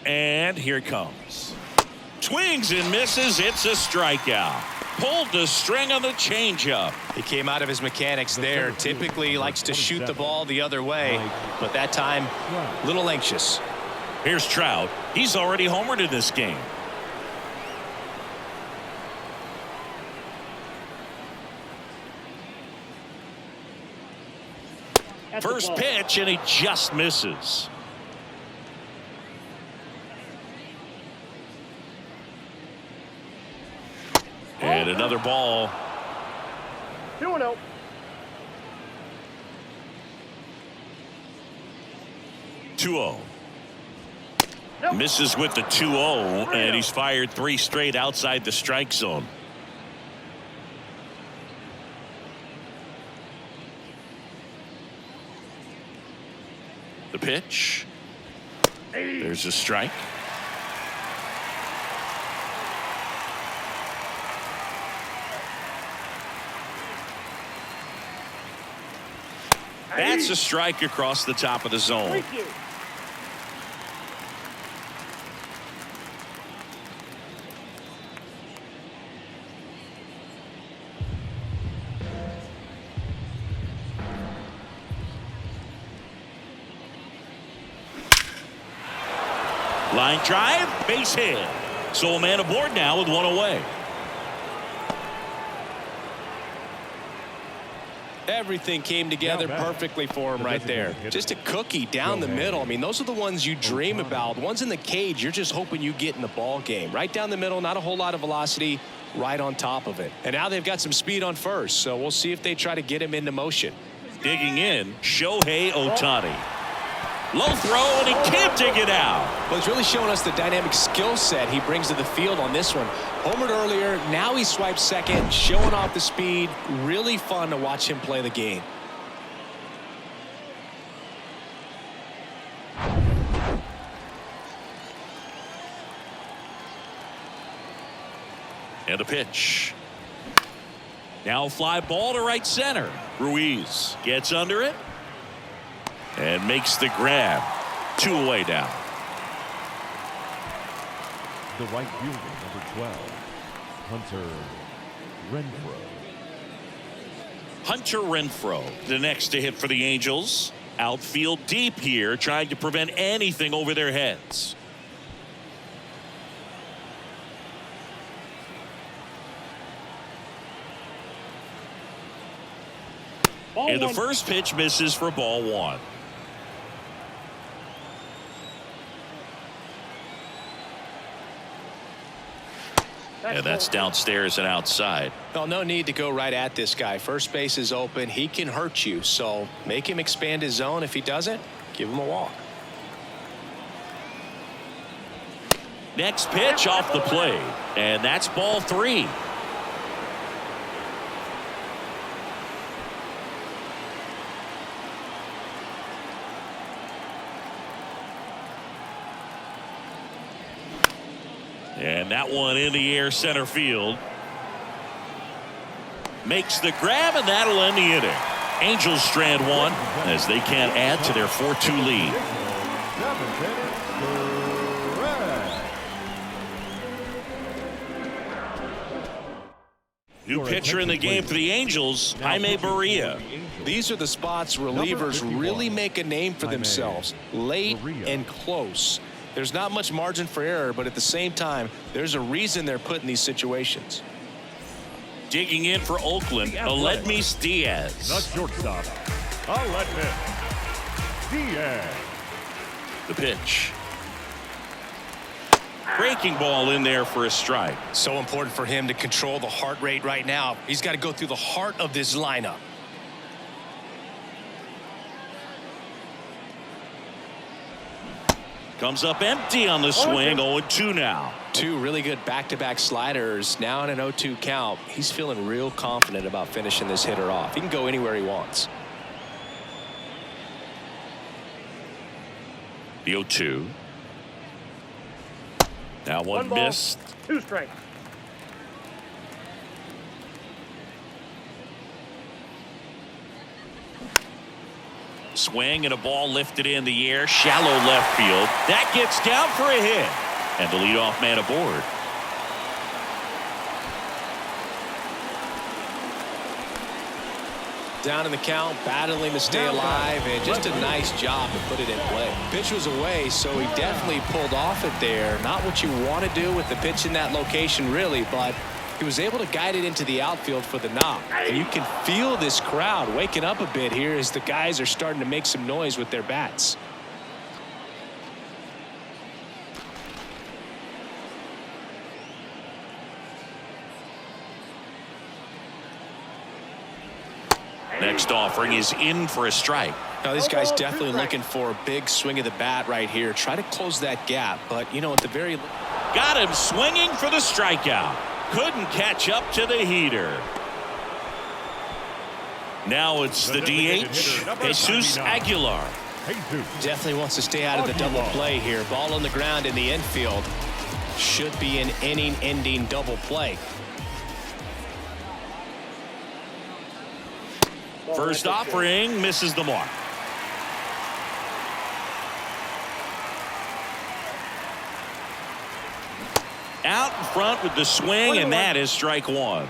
And here it comes. Swings and misses. It's a strikeout. Pulled the string on the changeup. He came out of his mechanics there. Typically likes to shoot the ball the other way, but that time a little anxious. Here's Trout. He's already homered in this game. First pitch, and he just misses. And another ball. 2-0. Nope. Misses with the 2-0, and he's fired 3 straight outside the strike zone. The pitch. There's a strike. That's a strike across the top of the zone. Line drive, base hit. So a man aboard now with 1 away. Everything came together perfectly for him right there. Just a cookie down the middle. I mean, those are the ones you dream about. The ones in the cage, you're just hoping you get in the ball game. Right down the middle, not a whole lot of velocity, right on top of it. And now they've got some speed on first, so we'll see if they try to get him into motion. Digging in, Shohei Ohtani. Low throw, and he can't dig it out. Well, he's really showing us the dynamic skill set he brings to the field on this one. Homered earlier, now he swipes second, showing off the speed. Really fun to watch him play the game. And the pitch. Now fly ball to right center. Ruiz gets under it and makes the grab. 2 away now. The right fielder, number 12, Hunter Renfroe. Hunter Renfroe, the next to hit for the Angels. Outfield deep here, trying to prevent anything over their heads. And the first pitch misses for ball 1. And that's downstairs and outside. Well, no need to go right at this guy. First base is open. He can hurt you, so make him expand his zone. If he doesn't, give him a walk. Next pitch off the plate, and that's ball 3. And that one in the air center field. Makes the grab, and that'll end the inning. Angels strand 1 as they can't add to their 4-2 lead. New pitcher in the game for the Angels, Jaime Barria. These are the spots relievers really make a name for themselves. Late and close. There's not much margin for error, but at the same time, there's a reason they're put in these situations. Digging in for Oakland, Aledmys Diaz. The shortstop, Aledmys Diaz. The pitch. Breaking ball in there for a strike. So important for him to control the heart rate right now. He's got to go through the heart of this lineup. Comes up empty on the swing. 0-2 now. Two really good back-to-back sliders. Now in an 0-2 count. He's feeling real confident about finishing this hitter off. He can go anywhere he wants. The 0-2. Now one ball, missed. 2 strikes. Swing and a ball lifted in the air. Shallow left field. That gets down for a hit. And the leadoff man aboard. Down in the count, battling to stay alive, and just a nice job to put it in play. Pitch was away, so he definitely pulled off it there. Not what you want to do with the pitch in that location, really, but he was able to guide it into the outfield for the knock. And you can feel this crowd waking up a bit here as the guys are starting to make some noise with their bats. Next offering is in for a strike. Now this guy's definitely looking for a big swing of the bat right here. Try to close that gap, but you know, at the very... Got him swinging for the strikeout. Couldn't catch up to the heater. Now it's the DH, Jesus Aguilar. Definitely wants to stay out of the double play here. Ball on the ground in the infield. Should be an inning-ending double play. First offering misses the mark. Out in front with the swing, and that is strike one.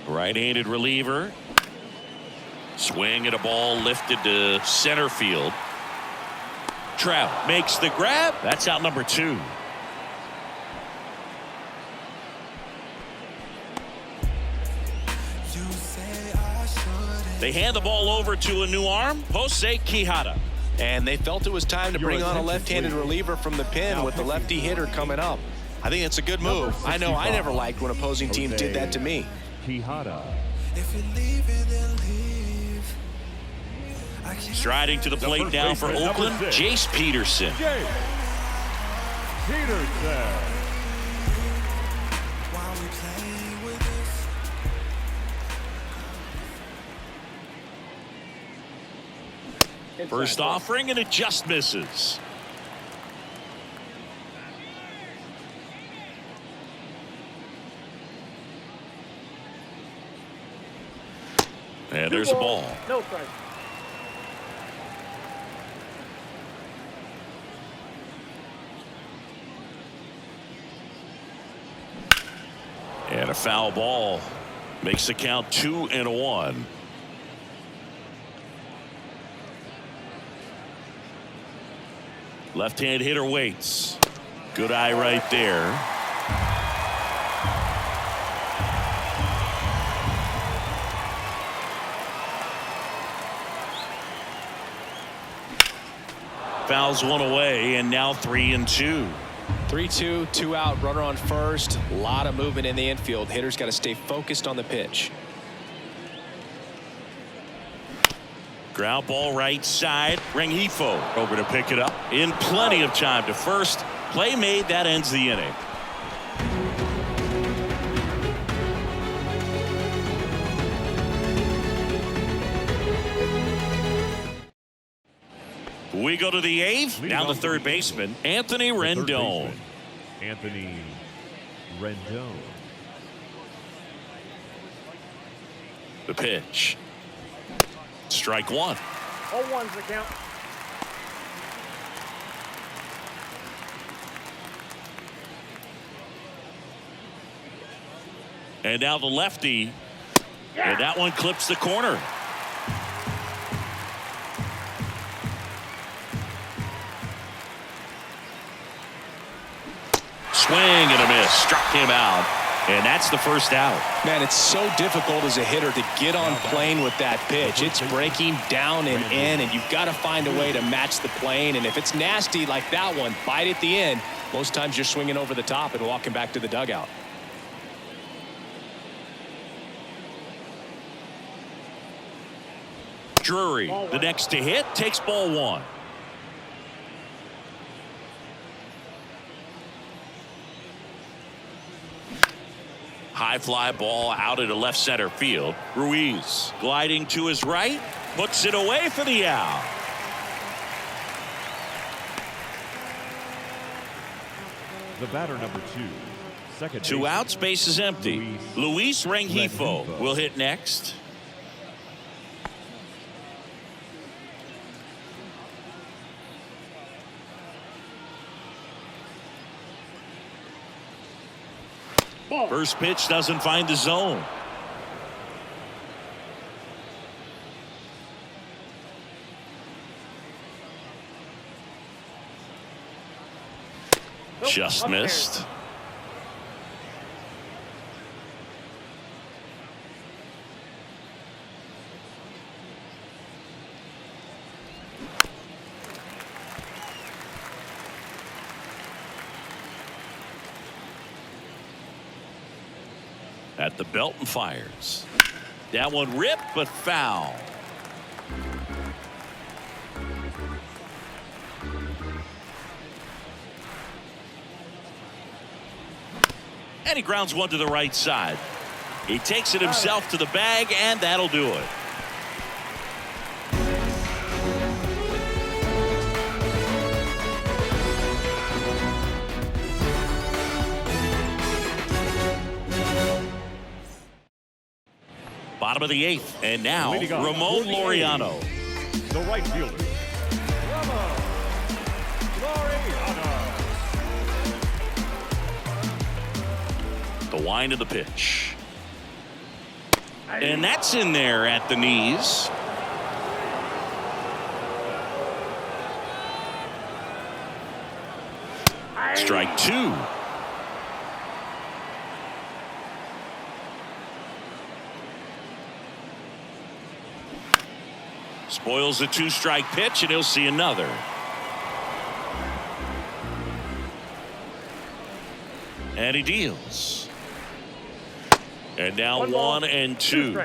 Right-handed reliever. Swing at a ball lifted to center field. Trout makes the grab. That's out number 2. They hand the ball over to a new arm, Jose Quijada. And they felt it was time to bring on a left-handed reliever from the pen with the lefty hitter coming up. I think it's a good move. I know I never liked when opposing teams did that to me. Quijada. Striding to the plate now for Oakland, Jace Peterson. Jace Peterson. First offering, and it just misses. And there's a ball. No strike. And a foul ball makes the count 2-1. Left-hand hitter waits. Good eye right there. Fouls one away, and now 3-2. 3-2, 2 out, runner on first. A lot of movement in the infield. Hitters got to stay focused on the pitch. Ground ball right side. Rengifo over to pick it up in plenty of time to first. Play made. That ends the inning. We go to the 8th. Now the third baseman, Anthony Rendon. Anthony Rendon. The pitch. Strike one. 0-1's the count. And now the lefty. And that one clips the corner. Swing and a miss. Struck him out. And that's the first out. Man, it's so difficult as a hitter to get on plane with that pitch. It's breaking down and in, and you've got to find a way to match the plane. And if it's nasty like that one, bite at the end, most times you're swinging over the top and walking back to the dugout. Drury, the next to hit, takes ball one. High fly ball out into left center field. Ruiz gliding to his right, puts it away for the out. The batter number 2. Second. Two outs, base is empty. Luis Rengifo will hit next. First pitch doesn't find the zone. Just missed. At the belt and fires. That one ripped but foul. And he grounds one to the right side. He takes it himself to the bag, and that'll do it. Bottom of the 8th, and now Ramon Laureano. The right fielder, Ramon Laureano. The wind of the pitch. And that's in there at the knees. Strike 2. Spoils the 2-strike pitch, and he'll see another. And he deals. And now 1 and 2.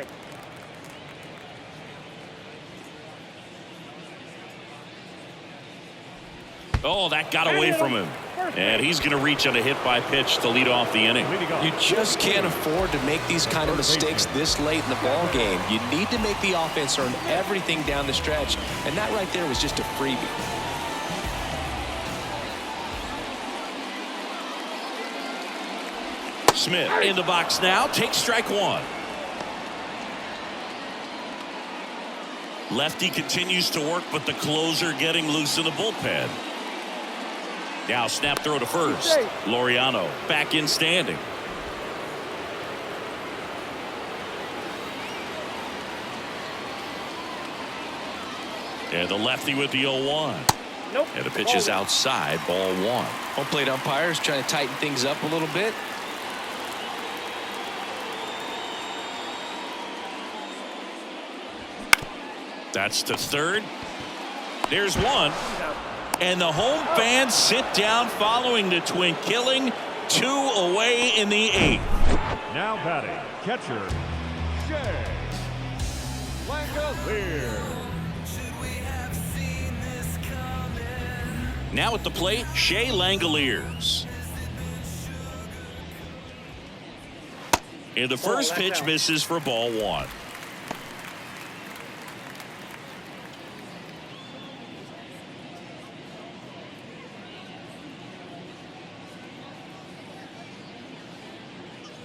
Oh, that got away from him. And he's going to reach on a hit by pitch to lead off the inning. You just can't afford to make these kind of mistakes this late in the ball game. You need to make the offense earn everything down the stretch, and that right there was just a freebie. Smith in the box now, takes strike 1. Lefty continues to work, but the closer getting loose in the bullpen. Now snap throw to first. Laureano back in standing. And the lefty with the 0-1. Nope. And the pitch is outside, ball 1. Home plate umpires trying to tighten things up a little bit. That's to third. There's one. And the home fans sit down following the twin killing. 2 away in the 8th. Now batting, catcher, Shea Langolier. Now at the plate, Shea Langoliers. And the first pitch misses for ball 1.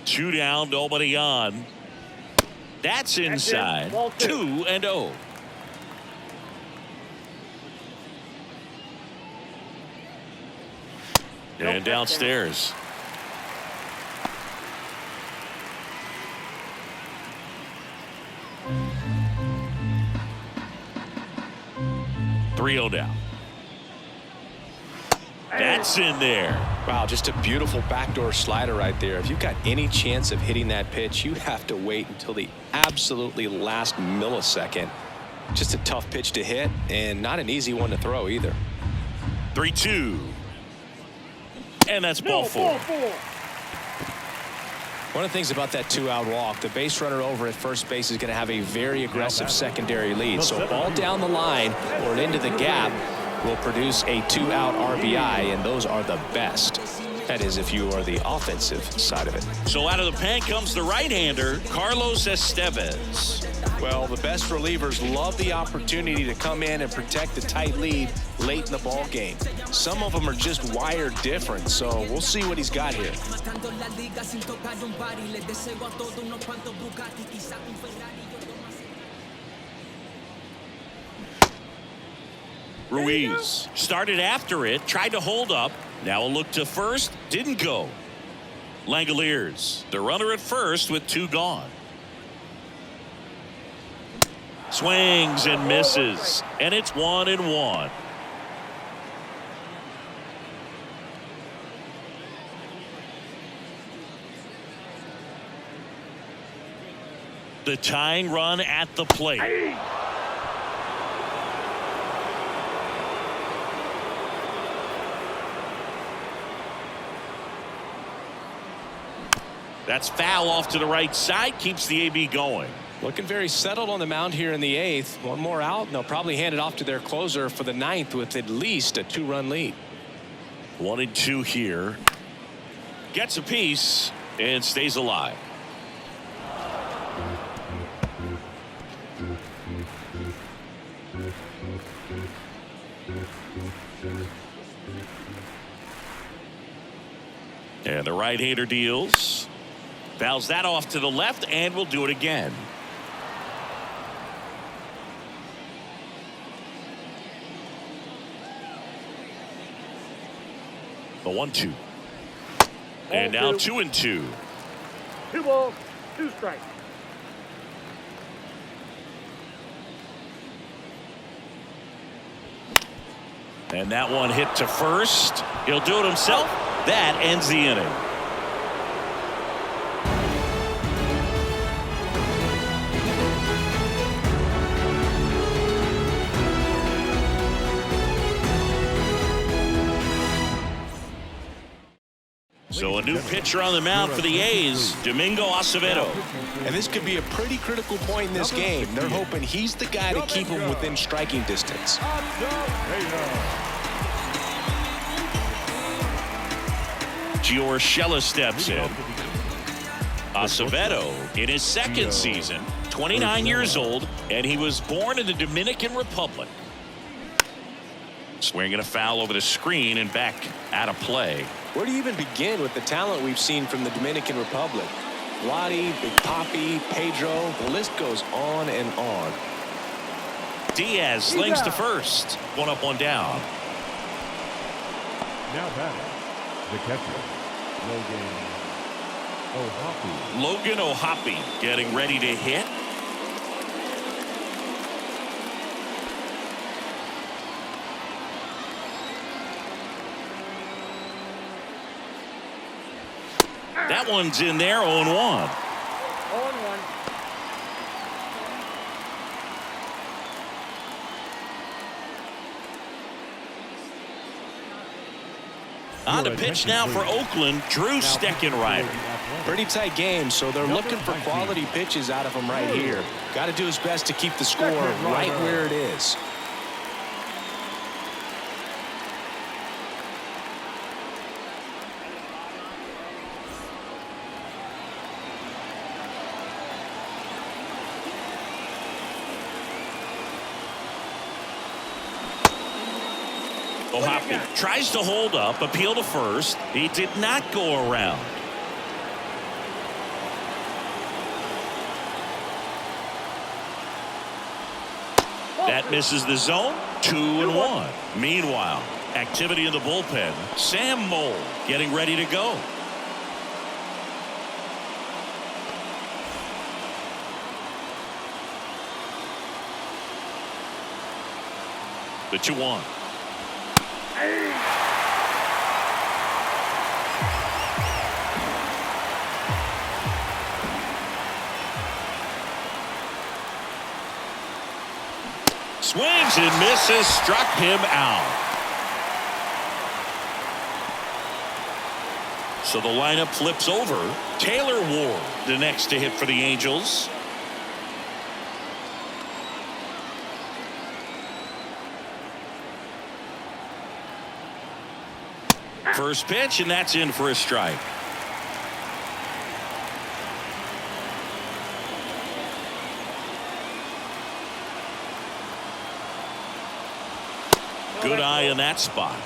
Two down, nobody on. That's inside. 2-0. And downstairs. 3-0 now. That's in there. Wow, just a beautiful backdoor slider right there. If you've got any chance of hitting that pitch, you have to wait until the absolutely last millisecond. Just a tough pitch to hit and not an easy one to throw either. 3-2. And that's ball four. One of the things about that 2-out walk, the base runner over at first base is going to have a very aggressive secondary lead. So a ball down the line or into the gap will produce a 2-out RBI, and those are the best. That is, if you are the offensive side of it. So out of the pen comes the right-hander, Carlos Estevez. Well, the best relievers love the opportunity to come in and protect the tight lead late in the ball game. Some of them are just wired different, so we'll see what he's got here. Ruiz started after it, tried to hold up. Now a look to first, didn't go. Langoliers, the runner at first with 2 gone. Swings and misses, and it's 1-1. The tying run at the plate. That's foul off to the right side, keeps the AB going. Looking very settled on the mound here in the 8th. One more out, and they'll probably hand it off to their closer for the 9th with at least a 2-run lead. 1-2 here. Gets a piece and stays alive. And the right-hander deals. Fouls that off to the left, and we'll do it again. The 1-2. And now 2-2. 2 balls, 2 strikes. And that one hit to first. He'll do it himself. That ends the inning. So a new pitcher on the mound for the A's, Domingo Acevedo. And this could be a pretty critical point in this game. They're hoping he's the guy to keep him within striking distance. Gio Urshela steps in. Acevedo in his 2nd season, 29 years old, and he was born in the Dominican Republic. Swinging a foul over the screen and back out of play. Where do you even begin with the talent we've seen from the Dominican Republic? Lottie, Big Papi, Pedro, the list goes on and on. Diaz slings to first. 1 up, 1 down. Now batting, the catcher, Logan O'Hoppe getting ready to hit. That one's in there, 0-1. 0-1. On the pitch now for Oakland, Drew Steckenrider. Pretty tight game, so they're looking for quality pitches out of him right here. Got to do his best to keep the score right where it is. O'Hoppe tries to hold up, appeal to first. He did not go around. That misses the zone. 2-1. Meanwhile, activity in the bullpen. Sam Mole getting ready to go. The 2-1. Swings and misses, struck him out. So the lineup flips over. Taylor Ward, the next to hit for the Angels. First pitch, and that's in for a strike. Good eye in that spot.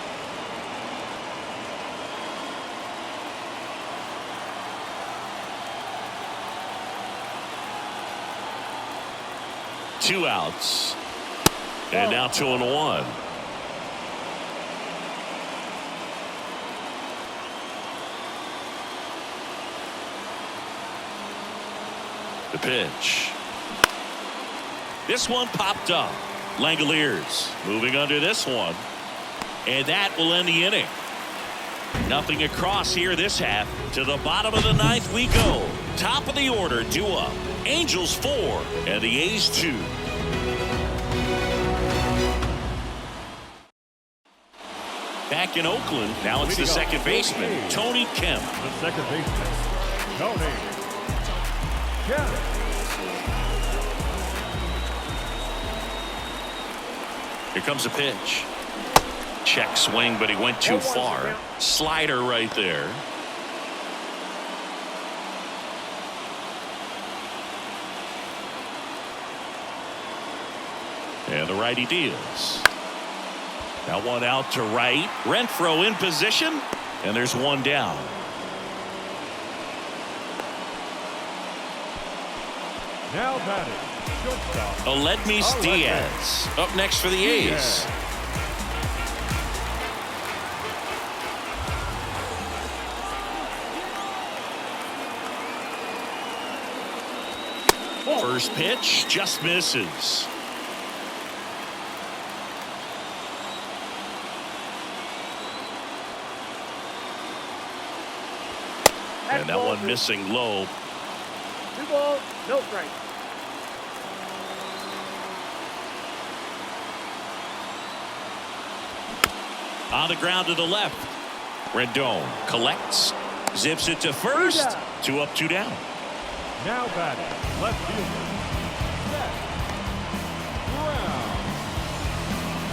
Two outs. And now 2-1. The pitch. This one popped up. Langoliers moving under this one. And that will end the inning. Nothing across here this half. To the bottom of the ninth we go. Top of the order, due up. Angels 4 and the A's 2. Back in Oakland, now it's the second baseman, Tony Kemp. The second baseman, Tony Kemp. Here comes a pitch. Check swing, but he went too far. Slider right there. And the righty deals. Now one out to right. Renfroe in position. And there's one down. Now batting, shortstop, Aledmys Diaz up next for the A's. First pitch just misses. And that one missing low. 2 balls, no strike. On the ground to the left. Rendon collects. Zips it to first. 2 up, 2 down. now batting, left fielder,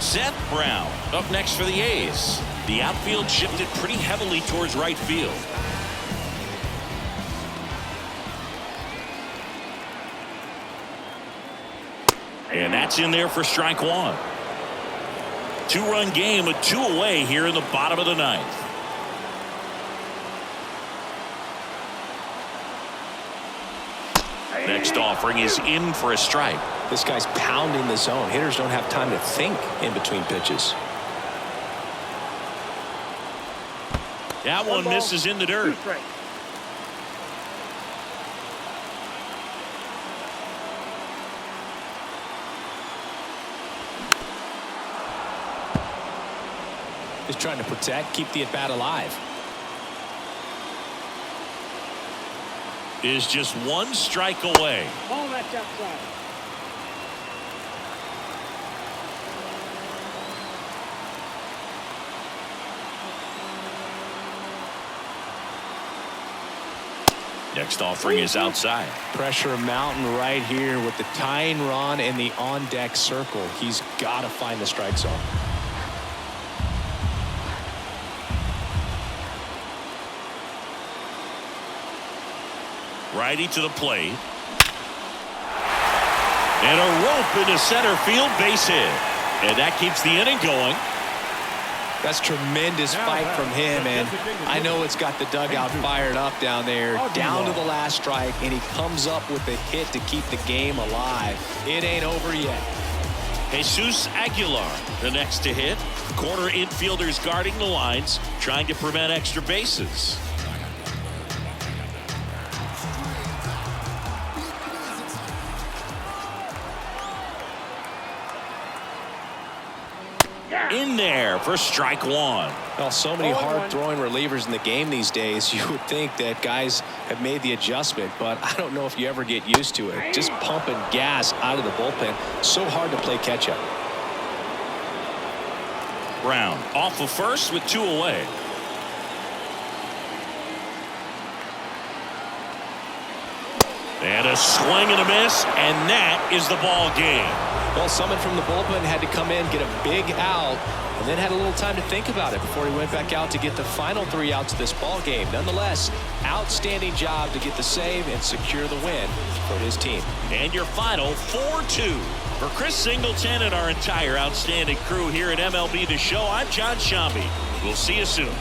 Seth Brown. Seth Brown up next for the A's. The outfield shifted pretty heavily towards right field. And that's in there for strike one. 2-run game with 2 away here in the bottom of the ninth. Next offering is in for a strike. This guy's pounding the zone. Hitters don't have time to think in between pitches. That one misses in the dirt. Just trying to protect, keep the at-bat alive. Is just 1 strike away. Ball that's outside. Next offering is outside. Pressure mountain right here with the tying run in the on-deck circle. He's got to find the strike zone. Righty to the plate. And a rope into center field, base hit. And that keeps the inning going. That's tremendous fight from him, and I know it's got the dugout fired up down there, down to the last strike, and he comes up with the hit to keep the game alive. It ain't over yet. Jesus Aguilar, the next to hit. Corner infielders guarding the lines, trying to prevent extra bases. in there for strike one. Well, so many 0-1. hard-throwing relievers in the game these days. You would think that guys have made the adjustment, but I don't know if you ever get used to it. Just pumping gas out of the bullpen. So hard to play catch-up. Brown off of first with 2 away. And a swing and a miss, and that is the ball game. Well, someone from the bullpen had to come in, get a big out, and then had a little time to think about it before he went back out to get the final 3 outs of this ball game. Nonetheless, outstanding job to get the save and secure the win for his team. And your final 4-2. For Chris Singleton and our entire outstanding crew here at MLB The Show, I'm John Shambi. We'll see you soon.